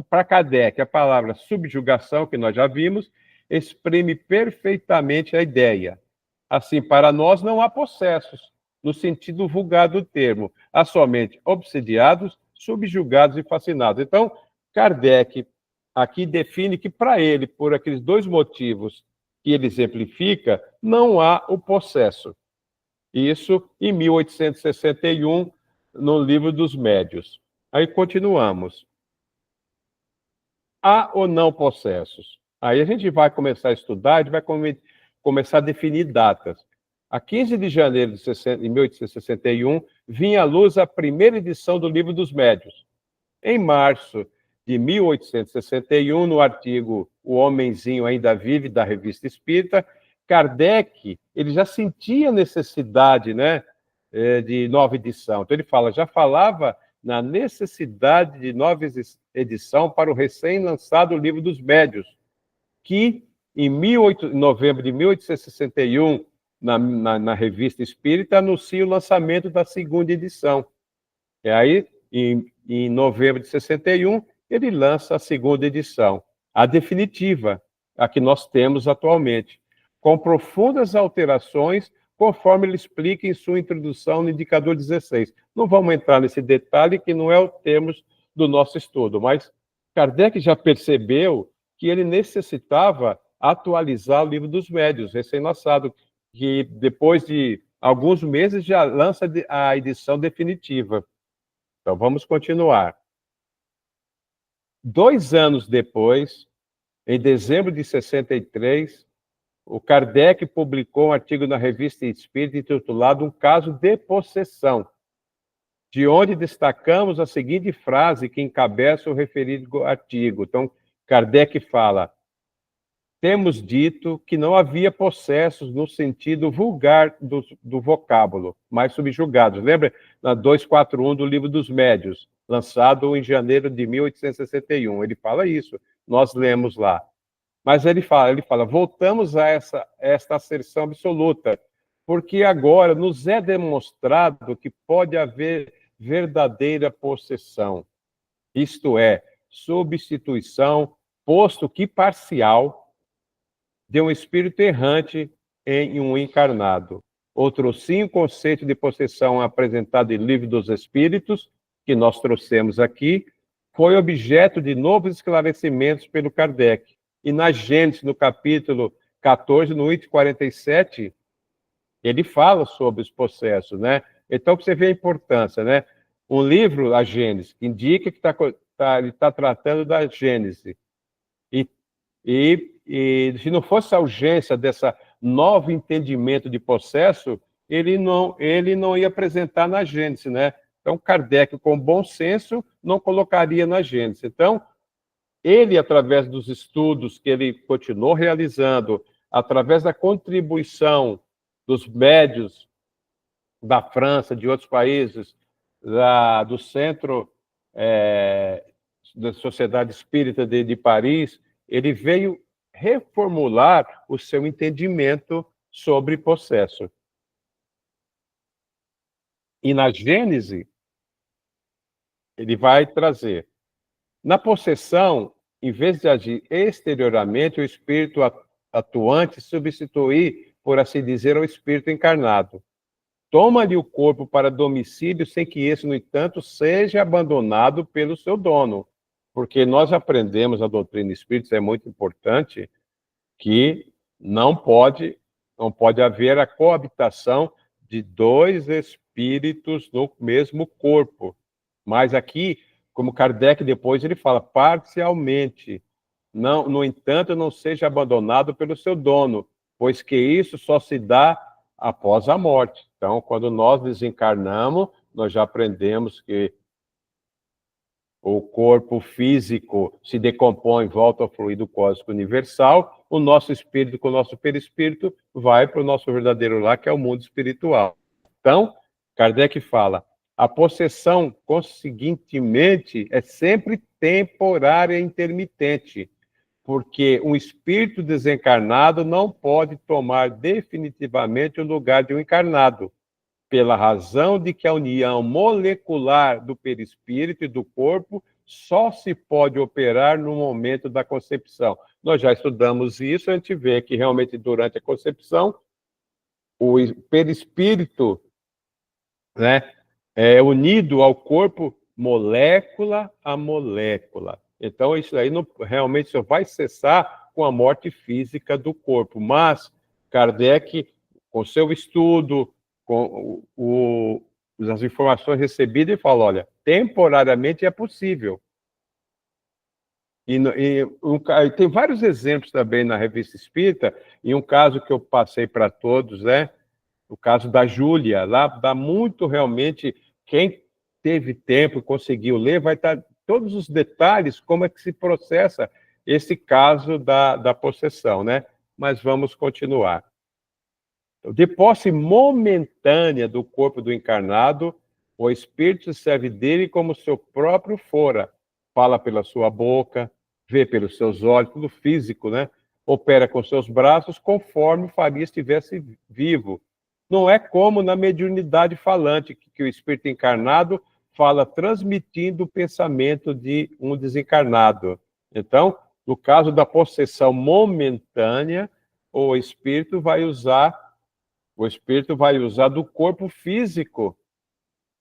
Para Kardec, a palavra subjugação, que nós já vimos, exprime perfeitamente a ideia. Assim, para nós não há possessos, no sentido vulgar do termo, há somente obsediados, subjugados e fascinados. Então, Kardec aqui define que para ele, por aqueles dois motivos que ele exemplifica, não há o possesso. Isso em 1861, no Livro dos Médios. Aí continuamos. Há ou não possessos? Aí a gente vai começar a estudar, a gente vai começar a definir datas. A 15 de janeiro de 1861, vinha à luz a primeira edição do Livro dos Médios. Em março de 1861, no artigo O Homenzinho Ainda Vive, da Revista Espírita, Kardec, ele já sentia necessidade, né, de nova edição. Então ele já falava na necessidade de nova edição para o recém-lançado Livro dos Médios, que em novembro de 1861, na Revista Espírita, anuncia o lançamento da segunda edição. E aí, em novembro de 61, ele lança a segunda edição, a definitiva, a que nós temos atualmente, com profundas alterações, conforme ele explica em sua introdução no indicador 16. Não vamos entrar nesse detalhe, que não é o termo do nosso estudo, mas Kardec já percebeu que ele necessitava atualizar o Livro dos Médios, recém-lançado, que depois de alguns meses já lança a edição definitiva. Então, vamos continuar. 2 anos depois, em dezembro de 63, o Kardec publicou um artigo na Revista Espírita intitulado Um Caso de Possessão, de onde destacamos a seguinte frase que encabeça o referido artigo. Então, Kardec fala: temos dito que não havia possessos no sentido vulgar do vocábulo, mas subjugados. Lembra? Na 241 do Livro dos Médios, lançado em janeiro de 1861. Ele fala isso, nós lemos lá. Mas ele fala, voltamos a esta asserção absoluta, porque agora nos é demonstrado que pode haver verdadeira possessão, isto é, substituição, posto que parcial, de um espírito errante em um encarnado. Outro sim, o conceito de possessão apresentado em Livro dos Espíritos, que nós trouxemos aqui, foi objeto de novos esclarecimentos pelo Kardec. E na Gênesis, no capítulo 14, no item 47, ele fala sobre os possessos, né? Então, você vê a importância, né? Um livro, a Gênesis, que indica que ele está tratando da Gênesis. E se não fosse a urgência desse novo entendimento de possesso, ele não ia apresentar na Gênesis, né? Então, Kardec, com bom senso, não colocaria na Gênesis. Então, ele, através dos estudos que ele continuou realizando, através da contribuição dos médios da França, de outros países, do Centro da Sociedade Espírita de Paris, ele veio reformular o seu entendimento sobre possesso. E na Gênese, ele vai trazer. Na possessão, em vez de agir exteriormente, o espírito atuante substitui, por assim dizer, o espírito encarnado. Toma-lhe o corpo para domicílio, sem que esse, no entanto, seja abandonado pelo seu dono. Porque nós aprendemos, a doutrina espírita, é muito importante, que não pode haver a coabitação de dois espíritos no mesmo corpo. Mas aqui, como Kardec depois ele fala, parcialmente. Não, no entanto, não seja abandonado pelo seu dono, pois que isso só se dá após a morte. Então, quando nós desencarnamos, nós já aprendemos que o corpo físico se decompõe, volta ao fluido cósmico universal, o nosso espírito com o nosso perispírito vai para o nosso verdadeiro lar, que é o mundo espiritual. Então, Kardec fala, a possessão, conseguintemente, é sempre temporária e intermitente, porque um espírito desencarnado não pode tomar definitivamente o lugar de um encarnado, pela razão de que a união molecular do perispírito e do corpo só se pode operar no momento da concepção. Nós já estudamos isso, a gente vê que realmente durante a concepção, o perispírito, né, é unido ao corpo molécula a molécula. Então, isso aí realmente só vai cessar com a morte física do corpo. Mas Kardec, com seu estudo, com as informações recebidas, ele fala, olha, temporariamente é possível. E tem vários exemplos também na Revista Espírita, e um caso que eu passei para todos, né? O caso da Júlia, lá dá muito realmente, quem teve tempo e conseguiu ler, vai estar todos os detalhes, como é que se processa esse caso da possessão, né? Mas vamos continuar. De posse momentânea do corpo do encarnado, o espírito serve dele como seu próprio fora. Fala pela sua boca, vê pelos seus olhos, tudo físico, né? Opera com seus braços conforme faria estivesse vivo. Não é como na mediunidade falante, que o espírito encarnado fala transmitindo o pensamento de um desencarnado. Então, no caso da possessão momentânea, o espírito vai usar do corpo físico,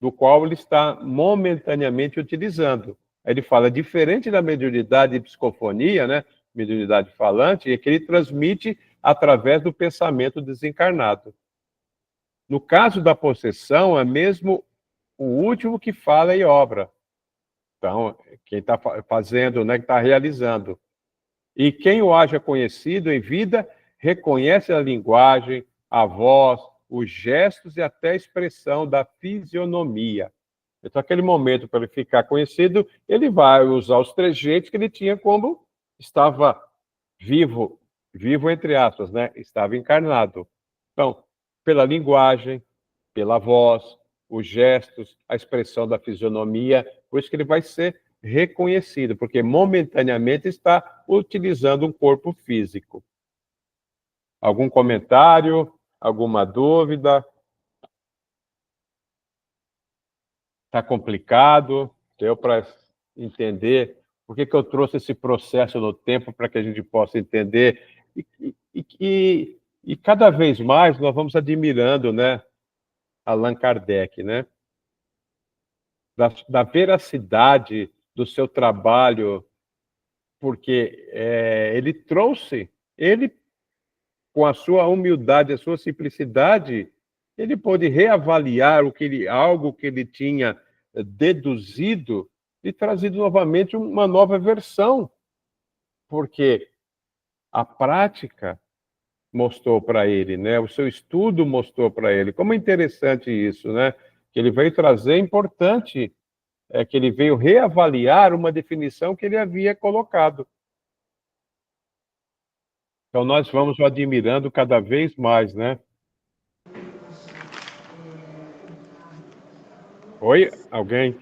do qual ele está momentaneamente utilizando. Aí ele fala, diferente da mediunidade e psicofonia, né, mediunidade falante, é que ele transmite através do pensamento desencarnado. No caso da possessão, é mesmo o último que fala e obra. Então, quem está fazendo, né, que está realizando. E quem o haja conhecido em vida, reconhece a linguagem, a voz, os gestos e até a expressão da fisionomia. Então, aquele momento, para ele ficar conhecido, ele vai usar os trejeitos que ele tinha como estava vivo entre aspas, né? Estava encarnado. Então, pela linguagem, pela voz, os gestos, a expressão da fisionomia, por isso que ele vai ser reconhecido, porque momentaneamente está utilizando um corpo físico. Algum comentário? Alguma dúvida? Está complicado? Deu para entender? Por que eu trouxe esse processo no tempo para que a gente possa entender? E cada vez mais nós vamos admirando, né, Allan Kardec, né? Da veracidade do seu trabalho, porque ele trouxe, com a sua humildade, a sua simplicidade, ele pôde reavaliar algo que ele tinha deduzido e trazido novamente uma nova versão, porque a prática mostrou para ele, né? O seu estudo mostrou para ele. Como é interessante isso, né? Que ele veio trazer, é importante, que ele veio reavaliar uma definição que ele havia colocado. Então, nós vamos o admirando cada vez mais, né? Oi, alguém?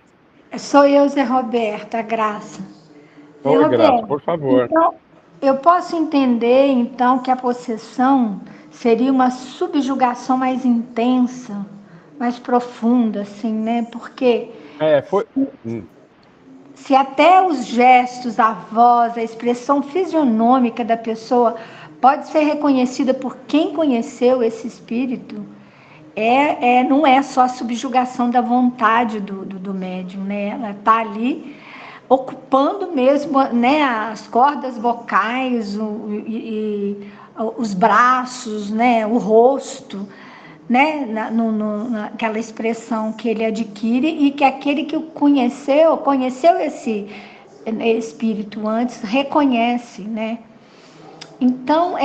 Sou eu, Zé Roberto, a Graça. Zé Oi, Graça, Roberto, por favor. então, eu posso entender, então, que a possessão seria uma subjugação mais intensa, mais profunda, assim, né? Porque Foi... se até os gestos, a voz, a expressão fisionômica da pessoa pode ser reconhecida por quem conheceu esse espírito, não é só a subjugação da vontade do médium, né? Ela está ali ocupando mesmo, né, as cordas vocais, os braços, né, o rosto, né, naquela expressão que ele adquire e que aquele que conheceu esse espírito antes, reconhece, né? Então,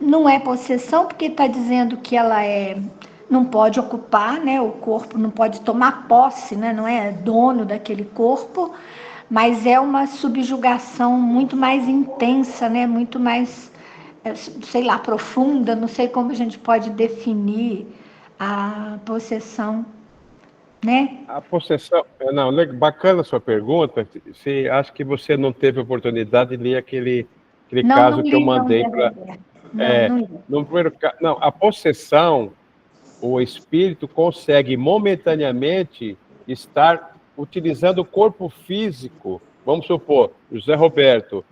não é possessão, porque está dizendo que ela não pode ocupar, né, o corpo, não pode tomar posse, né, não é dono daquele corpo, mas é uma subjugação muito mais intensa, né, muito mais, sei lá, profunda, não sei como a gente pode definir a possessão, né? A possessão... Não, bacana a sua pergunta. Acho que você não teve oportunidade de ler aquele Não caso que eu li, não, mandei Zé para... Roberto. Não li. No primeiro caso... Não, a possessão, o espírito consegue momentaneamente estar utilizando o corpo físico. Vamos supor, o Zé Roberto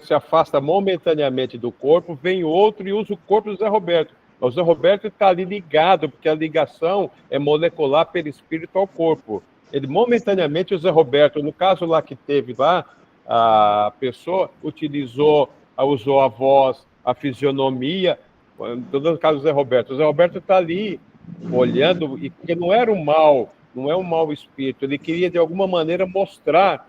se afasta momentaneamente do corpo, vem outro e usa o corpo do Zé Roberto. O Zé Roberto está ali ligado, porque a ligação é molecular perispírito ao corpo. Ele momentaneamente, o Zé Roberto, no caso lá que teve lá, a pessoa usou a voz, a fisionomia. No caso do Zé Roberto, o Zé Roberto está ali olhando, e porque não era não é um mau espírito, ele queria de alguma maneira mostrar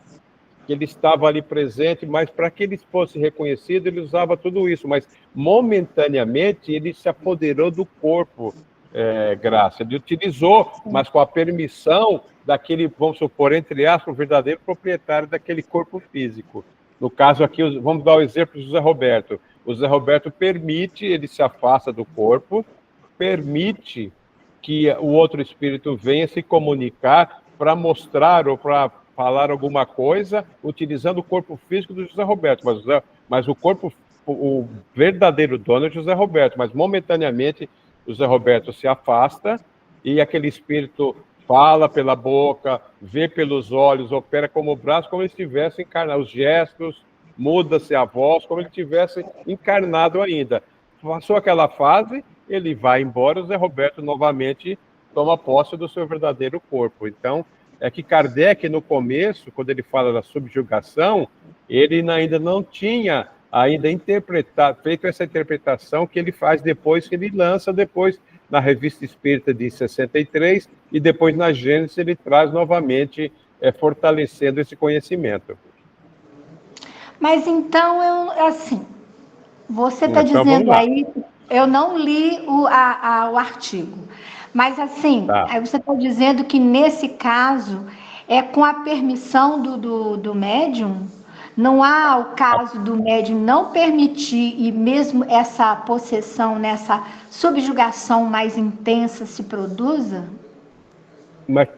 que ele estava ali presente, mas para que ele fosse reconhecido, ele usava tudo isso, mas momentaneamente ele se apoderou do corpo, Graça, ele utilizou, mas com a permissão daquele, vamos supor, entre aspas, o verdadeiro proprietário daquele corpo físico. No caso aqui, vamos dar o exemplo do Zé Roberto. O Zé Roberto permite, ele se afasta do corpo, permite que o outro espírito venha se comunicar para mostrar ou para falar alguma coisa, utilizando o corpo físico do José Roberto, mas o verdadeiro dono é o José Roberto, mas momentaneamente o José Roberto se afasta e aquele espírito fala pela boca, vê pelos olhos, opera como o braço, como ele estivesse encarnado, os gestos, muda-se a voz, como ele estivesse encarnado ainda. Passou aquela fase, ele vai embora, o Zé Roberto novamente toma posse do seu verdadeiro corpo. Então, é que Kardec, no começo, quando ele fala da subjugação, ele ainda não tinha feito essa interpretação que ele faz depois, que ele lança depois na Revista Espírita de 63, e depois na Gênesis ele traz novamente, fortalecendo esse conhecimento. Mas então, assim, você está Então, dizendo aí, eu não li o artigo, mas assim, aí você está dizendo que nesse caso é com a permissão do médium? Não há o caso do médium não permitir e mesmo essa possessão, nessa subjugação mais intensa se produza? Mas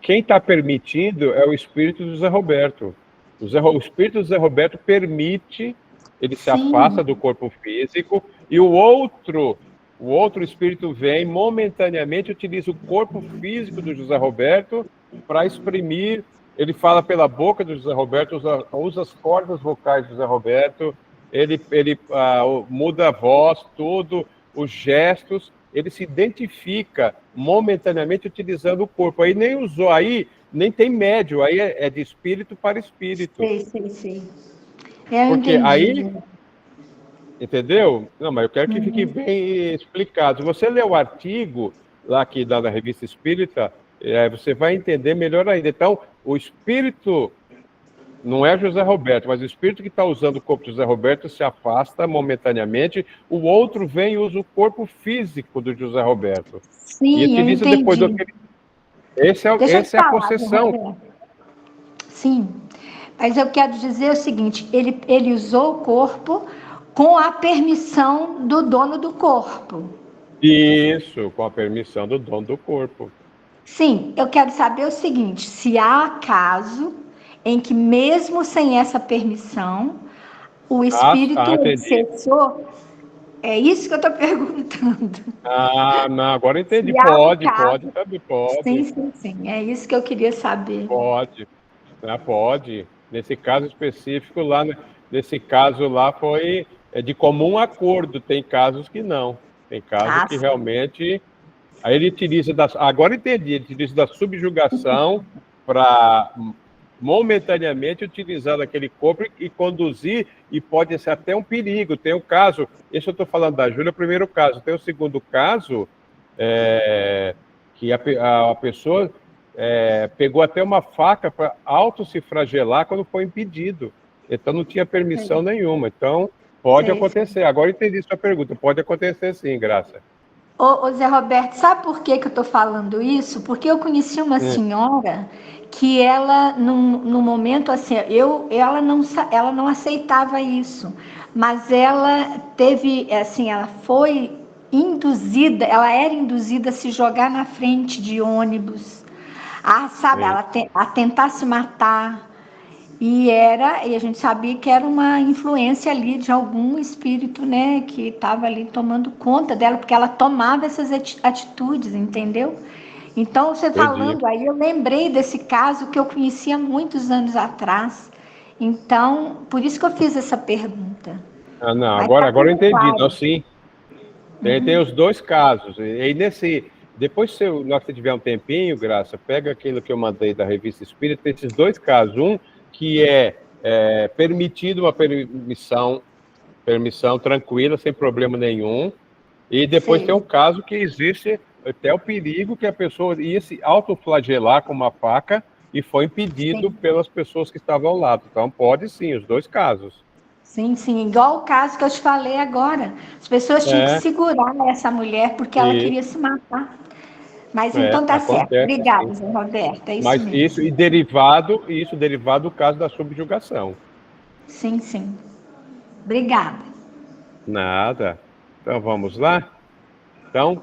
quem está permitindo é o espírito do Zé Roberto. O espírito do Zé Roberto permite, ele se afasta do corpo físico, e o outro espírito vem momentaneamente, utiliza o corpo físico do José Roberto para exprimir. Ele fala pela boca do José Roberto, usa as cordas vocais do José Roberto, ele muda a voz, tudo, os gestos, ele se identifica momentaneamente utilizando o corpo. Aí nem tem médio, aí é de espírito para espírito. Sim. Porque aí, entendeu? Não, mas eu quero que fique bem explicado. Se você ler o artigo lá aqui da Revista Espírita, você vai entender melhor ainda. Então, o espírito Não é José Roberto, mas o espírito que está usando o corpo de José Roberto se afasta momentaneamente, o outro vem e usa o corpo físico do José Roberto. E Sim, eu utiliza depois entendi. daquele... Essa Deixa eu te é a falar, Zé possessão. Roberto. Sim, mas eu quero dizer o seguinte, ele usou o corpo com a permissão do dono do corpo. Isso, com a permissão do dono do corpo. Sim, eu quero saber o seguinte, se há caso em que mesmo sem essa permissão, o espírito Entendi. obsessor, é isso que eu estou perguntando. Não, agora entendi. Se há o Pode, caso, também pode. sim, é isso que eu queria saber. Pode, pode. Nesse caso específico lá, nesse caso lá foi de comum acordo. Tem casos que não. Tem casos que Sim. realmente... Aí ele utiliza agora entendi, ele utiliza da subjugação para momentaneamente utilizar aquele corpo e conduzir, e pode ser até um perigo. Tem um caso, esse eu estou falando da Júlia, o primeiro caso. Tem o segundo caso, que a pessoa pegou até uma faca para auto se flagelar quando foi impedido. Então não tinha permissão nenhuma. Então pode acontecer. Agora entendi sua pergunta. Pode acontecer sim, Graça. Ô Zé Roberto, sabe por que eu estou falando isso? Porque eu conheci uma senhora que ela, num momento assim, ela não aceitava isso, mas ela teve, assim, ela foi induzida, ela era induzida a se jogar na frente de ônibus, sabe, a tentar se matar. E a gente sabia que era uma influência ali de algum espírito, né, que estava ali tomando conta dela, porque ela tomava essas atitudes, entendeu? Então, você falando aí, eu lembrei desse caso que eu conhecia muitos anos atrás. Então, por isso que eu fiz essa pergunta. Não, Mas agora tá eu tudo entendi. claro. Então, sim, tem os dois casos. E depois, se nós tiver um tempinho, Graça, pega aquilo que eu mandei da Revista Espírita, esses dois casos. Um que é permitido uma permissão tranquila, sem problema nenhum. E depois tem um caso que existe até o perigo que a pessoa ia se autoflagelar com uma faca e foi impedido pelas pessoas que estavam ao lado. Então, pode sim, os dois casos. Sim, igual o caso que eu te falei agora. As pessoas tinham que segurar essa mulher porque ela queria se matar. Mas então tá certo. Acontece, Obrigada, sim. Zé Roberto. É isso Mas mesmo. isso derivado do caso da subjugação. Sim. Obrigada. Nada. Então vamos lá? Então,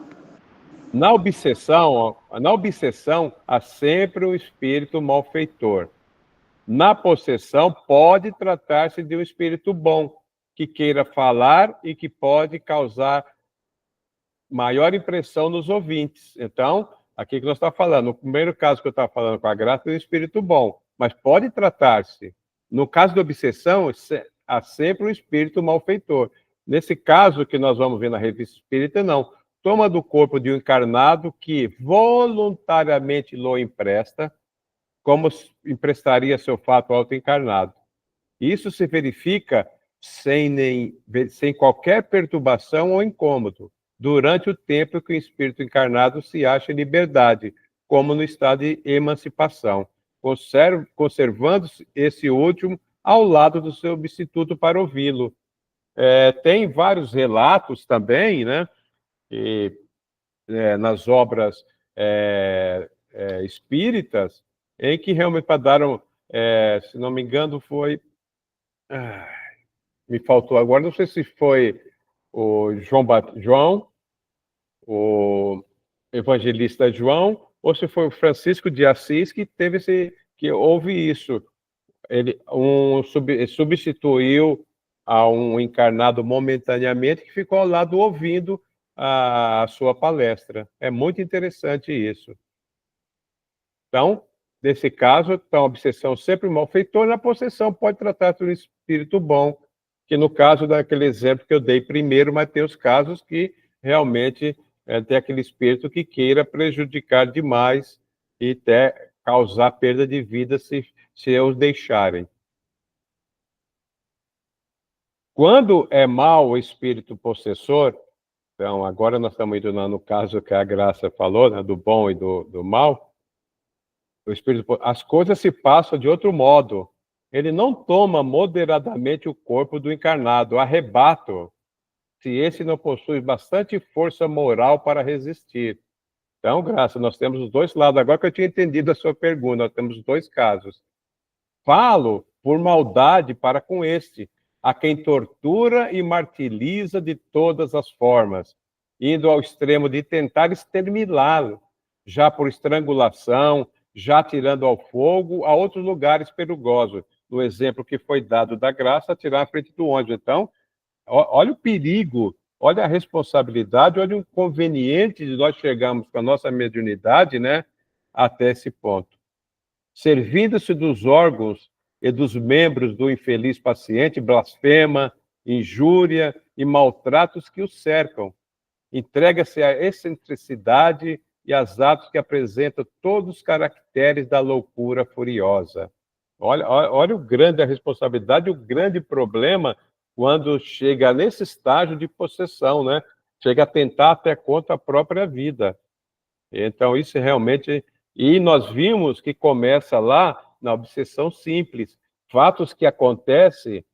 na obsessão há sempre um espírito malfeitor. Na possessão pode tratar-se de um espírito bom, que queira falar e que pode causar maior impressão nos ouvintes. Então, aqui que nós estamos falando, no primeiro caso que eu estava falando com a Graça, é um espírito bom, mas pode tratar-se. No caso da obsessão, há sempre um espírito malfeitor. Nesse caso que nós vamos ver na Revista Espírita, não. Toma do corpo de um encarnado que voluntariamente lhe empresta, como emprestaria seu fato auto-encarnado. Isso se verifica sem qualquer perturbação ou incômodo, durante o tempo que o espírito encarnado se acha em liberdade, como no estado de emancipação, conservando-se esse último ao lado do seu substituto para ouvi-lo. Tem vários relatos também, né, nas obras espíritas, em que realmente daram, se não me engano, foi... me faltou agora, não sei se foi o João, o evangelista João, ou se foi o Francisco de Assis que houve isso. Ele substituiu a um encarnado momentaneamente que ficou ao lado ouvindo a sua palestra. É muito interessante isso. Então, nesse caso, a obsessão sempre malfeitor, na possessão pode tratar de um espírito bom, que no caso daquele exemplo que eu dei primeiro, mas tem os casos que realmente tem aquele espírito que queira prejudicar demais e até causar perda de vida se os deixarem. Quando é mau o espírito possessor, então agora nós estamos indo no caso que a Graça falou, né, do bom e do mal, as coisas se passam de outro modo. ele não toma moderadamente o corpo do encarnado, arrebato, se esse não possui bastante força moral para resistir. Então, Graça, nós temos os dois lados. Agora que eu tinha entendido a sua pergunta, nós temos dois casos. Falo por maldade para com este, a quem tortura e martiriza de todas as formas, indo ao extremo de tentar exterminá-lo, já por estrangulação, já tirando ao fogo a outros lugares perigosos. No exemplo que foi dado da Graça, tirar à frente do ônibus. Então, olha o perigo, olha a responsabilidade, olha o inconveniente de nós chegarmos com a nossa mediunidade, né, até esse ponto. Servindo-se dos órgãos e dos membros do infeliz paciente, blasfema, injúria e maltratos que o cercam. Entrega-se à excentricidade e aos atos que apresentam todos os caracteres da loucura furiosa. Olha o grande a responsabilidade, o grande problema quando chega nesse estágio de possessão, né? Chega a tentar até contra a própria vida. Então, isso realmente... E nós vimos que começa lá na obsessão simples. Fatos que acontecem,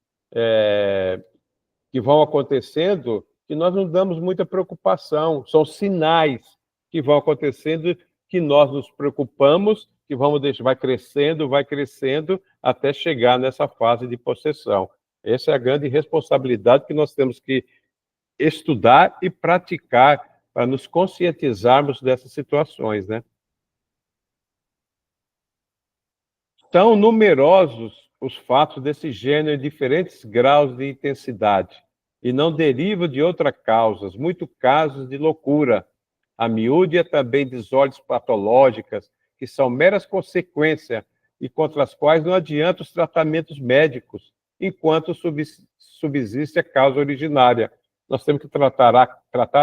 que vão acontecendo, que nós não damos muita preocupação. São sinais que vão acontecendo, que nós nos preocupamos, que vai crescendo, até chegar nessa fase de possessão. Essa é a grande responsabilidade que nós temos que estudar e praticar para nos conscientizarmos dessas situações, né? São numerosos os fatos desse gênero em diferentes graus de intensidade, e não derivam de outras causas, muitos casos de loucura. A miúde é também desordens patológicas, que são meras consequências e contra as quais não adianta os tratamentos médicos, enquanto subsiste a causa originária. Nós temos que tratar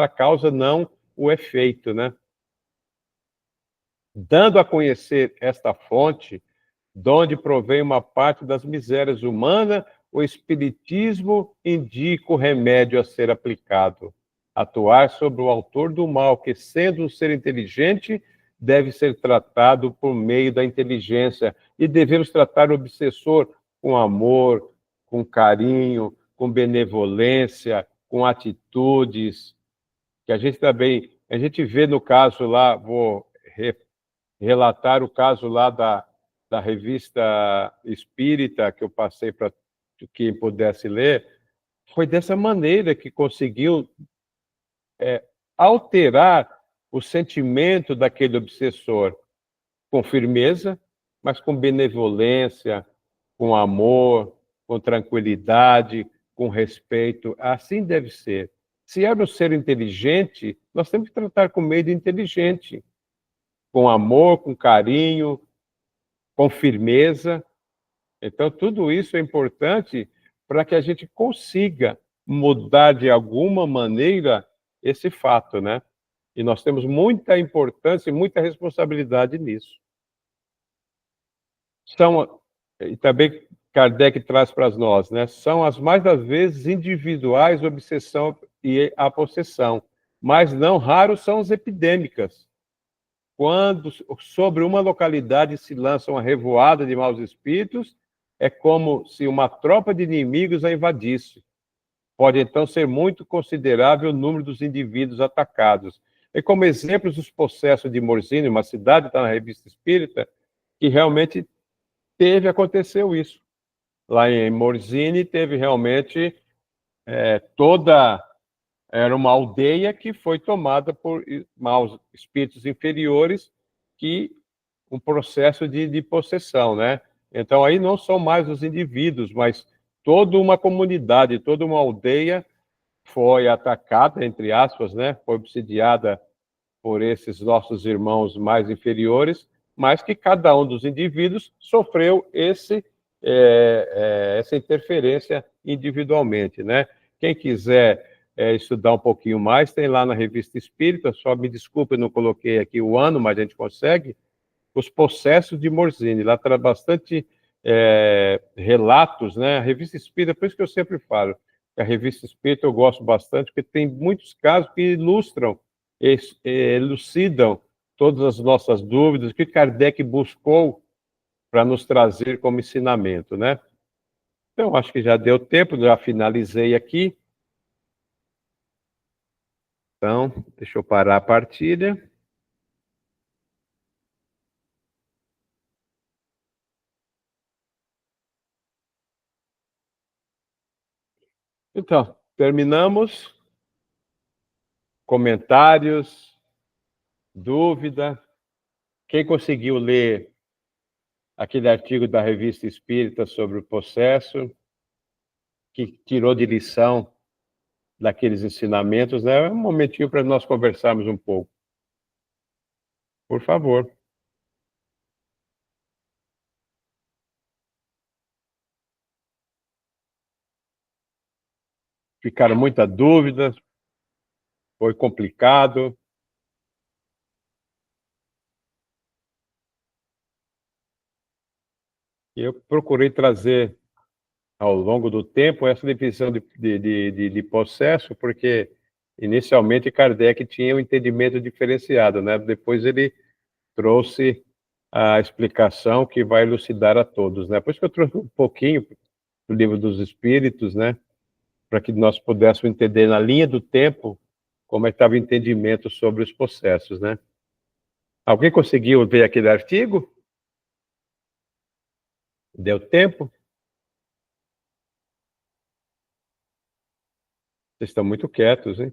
a causa, não o efeito, né? Dando a conhecer esta fonte, de onde provém uma parte das misérias humanas, o Espiritismo indica o remédio a ser aplicado. Atuar sobre o autor do mal, que, sendo um ser inteligente, deve ser tratado por meio da inteligência. E devemos tratar o obsessor com amor, com carinho, com benevolência, com atitudes. Que a gente vê no caso lá, vou relatar o caso lá da revista Espírita, que eu passei para quem pudesse ler, foi dessa maneira que conseguiu alterar o sentimento daquele obsessor, com firmeza, mas com benevolência, com amor, com tranquilidade, com respeito. Assim deve ser. Se é um ser inteligente, nós temos que tratar com meio de inteligente, com amor, com carinho, com firmeza. Então, tudo isso é importante para que a gente consiga mudar de alguma maneira esse fato, né? E nós temos muita importância e muita responsabilidade nisso. E também Kardec traz para nós, né? São as mais das vezes individuais a obsessão e a possessão, mas não raros são as epidêmicas. Quando sobre uma localidade se lança uma revoada de maus espíritos, é como se uma tropa de inimigos a invadisse. Pode, então, ser muito considerável o número dos indivíduos atacados. E como exemplos, os possessos de Morzine, uma cidade, está na Revista Espírita, que realmente aconteceu isso. Lá em Morzine teve realmente era uma aldeia que foi tomada por maus espíritos inferiores, que um processo de possessão, né? Então, aí não são mais os indivíduos, mas toda uma comunidade, toda uma aldeia foi atacada, entre aspas, né? Foi obsidiada por esses nossos irmãos mais inferiores, mas que cada um dos indivíduos sofreu essa interferência individualmente, né? Quem quiser estudar um pouquinho mais, tem lá na Revista Espírita, só me desculpe, eu não coloquei aqui o ano, mas a gente consegue, os possessos de Morzine. Lá traz bastante relatos, né? A Revista Espírita, por isso que eu sempre falo, a Revista Espírita eu gosto bastante, porque tem muitos casos que ilustram, elucidam todas as nossas dúvidas, que Kardec buscou para nos trazer como ensinamento, né? Então, acho que já deu tempo, já finalizei aqui. Então, deixa eu parar a partilha. Então, terminamos. Comentários, dúvida. Quem conseguiu ler aquele artigo da Revista Espírita sobre o processo, que tirou de lição daqueles ensinamentos, né? É um momentinho para nós conversarmos um pouco. Por favor. Ficaram muitas dúvidas, foi complicado. Eu procurei trazer, ao longo do tempo, essa divisão de processo, porque inicialmente Kardec tinha um entendimento diferenciado, né? Depois ele trouxe a explicação que vai elucidar a todos, né? Por isso que eu trouxe um pouquinho do Livro dos Espíritos, né? Para que nós pudéssemos entender na linha do tempo como é que estava o entendimento sobre os processos, né? Alguém conseguiu ver aquele artigo? Deu tempo? Vocês estão muito quietos, hein?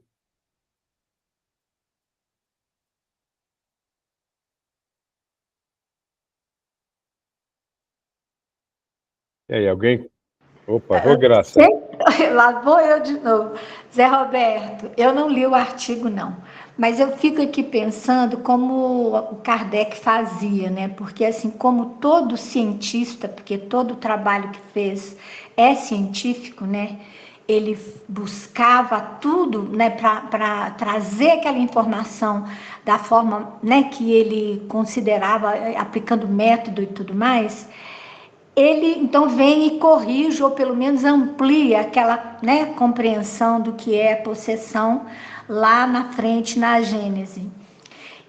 E aí, alguém? Opa, ô Graça. Lá vou eu de novo. Zé Roberto, eu não li o artigo, não. Mas eu fico aqui pensando como o Kardec fazia, né? Porque, assim, como todo cientista, porque todo o trabalho que fez é científico, né? Ele buscava tudo, né, para trazer aquela informação da forma, né, que ele considerava, aplicando método e tudo mais. Ele então vem e corrige, ou pelo menos amplia aquela, né, compreensão do que é possessão lá na frente, na Gênese.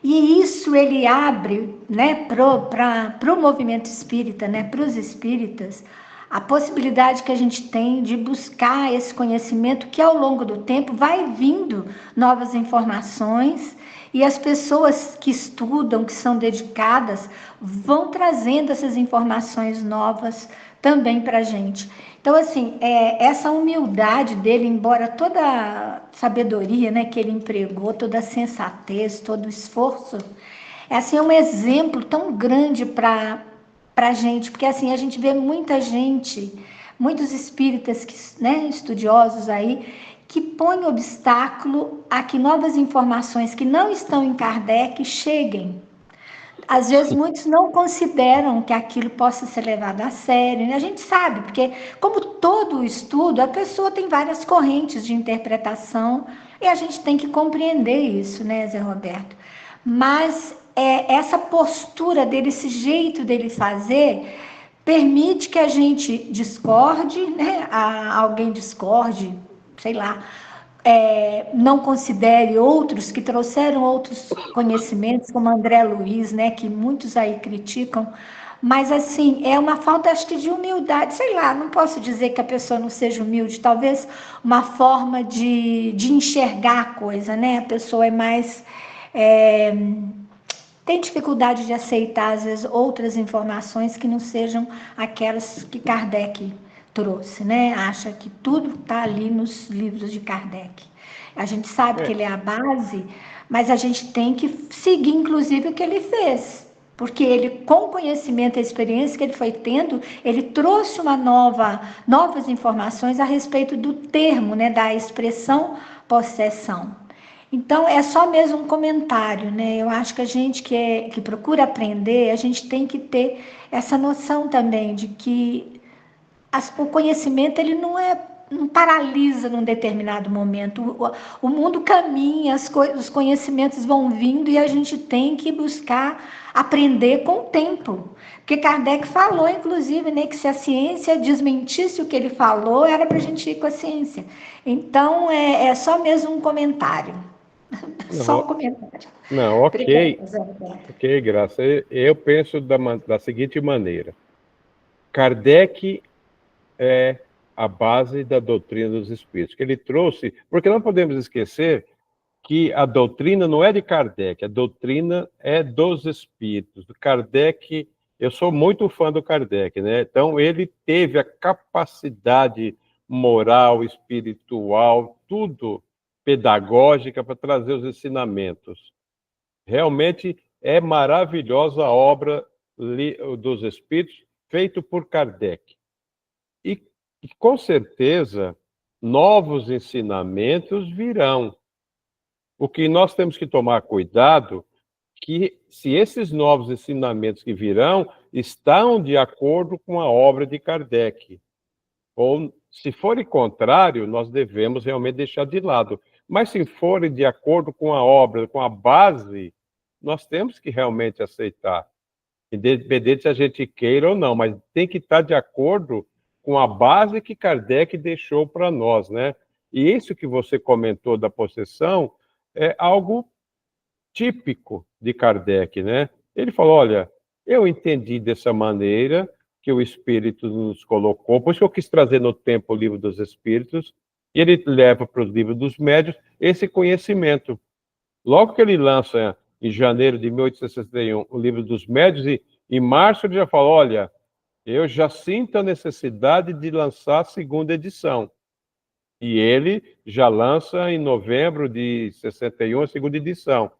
E isso ele abre, né, para o movimento espírita, né, para os espíritas, a possibilidade que a gente tem de buscar esse conhecimento que ao longo do tempo vai vindo novas informações e as pessoas que estudam, que são dedicadas, vão trazendo essas informações novas também para a gente. Então, assim, essa humildade dele, embora toda a sabedoria, né, que ele empregou, toda a sensatez, todo o esforço, é assim, um exemplo tão grande para a gente, porque assim, a gente vê muita gente, muitos espíritas, que, né, estudiosos aí, que põem obstáculo a que novas informações que não estão em Kardec cheguem. Às vezes muitos não consideram que aquilo possa ser levado a sério, né? A gente sabe, porque como todo estudo, a pessoa tem várias correntes de interpretação e a gente tem que compreender isso, né, Zé Roberto? Mas essa postura dele, esse jeito dele fazer, permite que a gente discorde, né? Alguém discorde, sei lá, não considere outros que trouxeram outros conhecimentos, como André Luiz, né, que muitos aí criticam, mas assim, é uma falta, acho que, de humildade, sei lá, não posso dizer que a pessoa não seja humilde, talvez uma forma de enxergar a coisa, né, a pessoa é mais... tem dificuldade de aceitar, às vezes, outras informações que não sejam aquelas que Kardec trouxe, né? Acha que tudo está ali nos livros de Kardec. A gente sabe que ele é a base, mas a gente tem que seguir, inclusive, o que ele fez. Porque ele, com o conhecimento e a experiência que ele foi tendo, ele trouxe novas informações a respeito do termo, né? Da expressão possessão. Então, é só mesmo um comentário, né? Eu acho que a gente que procura aprender, a gente tem que ter essa noção também de que o conhecimento, ele não paralisa num determinado momento. O mundo caminha, os conhecimentos vão vindo e a gente tem que buscar aprender com o tempo. Porque Kardec falou, inclusive, né, que se a ciência desmentisse o que ele falou, era para a gente ir com a ciência. Então, é só mesmo um comentário. Só um comentário. Não, ok. Obrigada, Zé Roberto. Ok, Graça. Eu penso da seguinte maneira. Kardec é a base da doutrina dos espíritos, que ele trouxe, porque não podemos esquecer que a doutrina não é de Kardec, a doutrina é dos espíritos. Do Kardec, eu sou muito fã do Kardec, né? Então, ele teve a capacidade moral, espiritual, tudo pedagógica para trazer os ensinamentos. Realmente é maravilhosa a obra dos espíritos feito por Kardec. E com certeza novos ensinamentos virão. O que nós temos que tomar cuidado que se esses novos ensinamentos que virão estão de acordo com a obra de Kardec. Ou, se forem contrário, nós devemos realmente deixar de lado. Mas se forem de acordo com a obra, com a base, nós temos que realmente aceitar. Independente se a gente queira ou não, mas tem que estar de acordo com a base que Kardec deixou para nós, né? E isso que você comentou da possessão é algo típico de Kardec, né? Ele falou, olha, eu entendi dessa maneira que o Espírito nos colocou, por isso que eu quis trazer no tempo o Livro dos Espíritos, e ele leva para os livros dos médios esse conhecimento. Logo que ele lança, em janeiro de 1861, o Livro dos Médios, e em março ele já falou, olha, eu já sinto a necessidade de lançar a segunda edição. E ele já lança em novembro de 61 a segunda edição.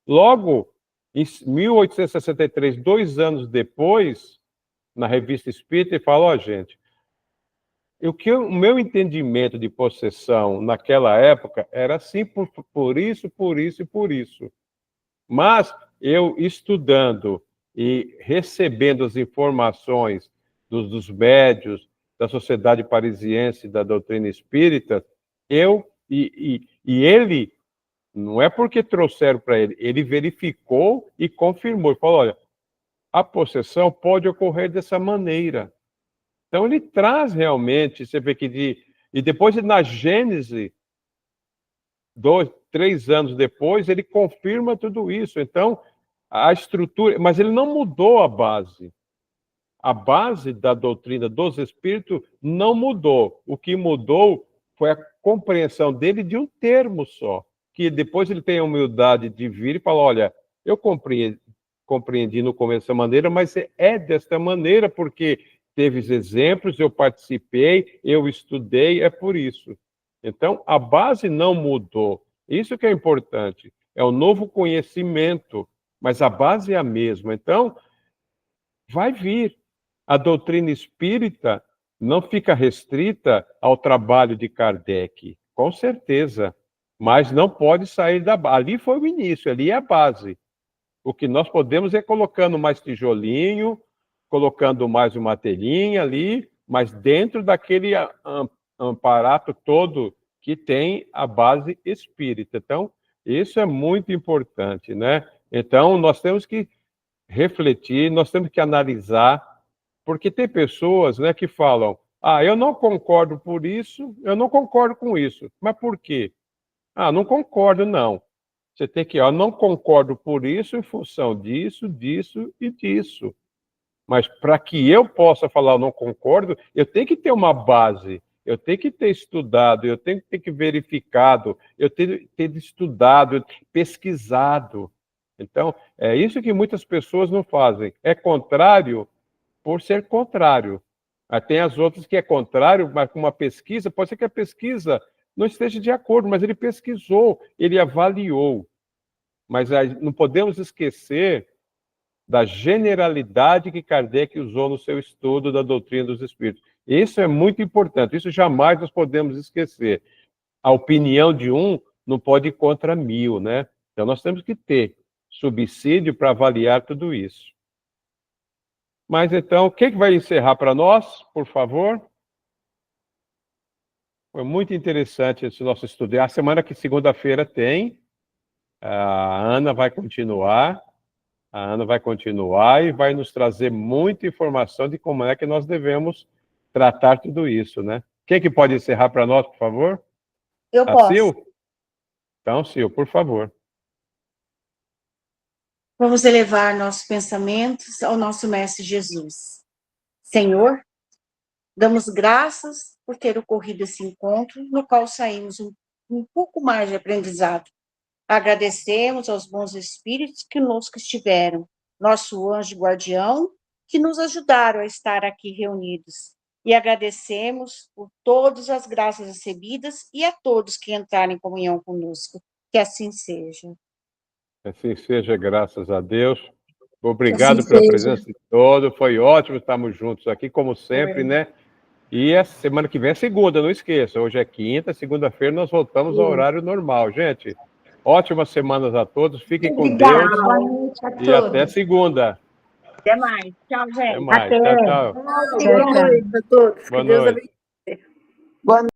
Logo, em 1863, 2 anos depois, na Revista Espírita, ele fala, ó, gente, o meu entendimento de possessão naquela época era assim por isso, por isso e por isso. Mas eu estudando e recebendo as informações dos médios, da Sociedade Parisiense da Doutrina Espírita, ele, não é porque trouxeram para ele verificou e confirmou, ele falou, olha, a possessão pode ocorrer dessa maneira. Então ele traz realmente, você vê que e depois na Gênese, 2, 3 anos depois, ele confirma tudo isso. Então, a estrutura, mas ele não mudou a base. A base da doutrina dos espíritos não mudou. O que mudou foi a compreensão dele de um termo só, que depois ele tem a humildade de vir e falar, olha, eu compreendi no começo dessa maneira, mas é desta maneira porque teve exemplos, eu participei, eu estudei, é por isso. Então, a base não mudou. Isso que é importante. É o novo conhecimento, mas a base é a mesma. Então, vai vir. A doutrina espírita não fica restrita ao trabalho de Kardec, com certeza, mas não pode sair da base. Ali foi o início, ali é a base. O que nós podemos é colocando mais tijolinho, colocando mais uma telinha ali, mas dentro daquele aparato todo que tem a base espírita. Então, isso é muito importante, né? Então, nós temos que refletir, nós temos que analisar, porque tem pessoas, né, que falam, eu não concordo por isso, eu não concordo com isso. Mas por quê? Não concordo, não. Você tem que, não concordo por isso em função disso, disso e disso. Mas para que eu possa falar eu não concordo, eu tenho que ter uma base, eu tenho que ter estudado, eu tenho que ter verificado, eu tenho que ter estudado, pesquisado. Então, é isso que muitas pessoas não fazem. É contrário por ser contrário. Tem as outras que é contrário, mas com uma pesquisa, pode ser que a pesquisa não esteja de acordo, mas ele pesquisou, ele avaliou. Mas não podemos esquecer da generalidade que Kardec usou no seu estudo da doutrina dos espíritos. Isso é muito importante, isso jamais nós podemos esquecer. A opinião de um não pode ir contra 1000, né? Então nós temos que ter subsídio para avaliar tudo isso. Mas então, o que vai encerrar para nós, por favor? Foi muito interessante esse nosso estudo. A semana que segunda-feira tem, a Ana vai continuar e vai nos trazer muita informação de como é que nós devemos tratar tudo isso, né? Quem que pode encerrar para nós, por favor? Eu posso. Sil? Então, Sil, por favor. Vamos elevar nossos pensamentos ao nosso Mestre Jesus. Senhor, damos graças por ter ocorrido esse encontro, no qual saímos um pouco mais de aprendizado. Agradecemos aos bons espíritos que conosco estiveram, nosso anjo guardião, que nos ajudaram a estar aqui reunidos. E agradecemos por todas as graças recebidas e a todos que entraram em comunhão conosco. Que assim seja. Assim seja, graças a Deus. Obrigado Assim pela seja. presença de todos. Foi ótimo estarmos juntos aqui, como sempre, né? E a semana que vem é segunda, não esqueça. Hoje é quinta, segunda-feira nós voltamos ao horário normal. Gente, ótimas semanas a todos. Fiquem com Obrigada. Deus. Boa noite a E até todos. segunda. Até mais. Tchau, Até gente. mais. Até. Tchau, tchau. Tchau, tchau. Boa noite a todos. Boa Que Deus noite. abençoe.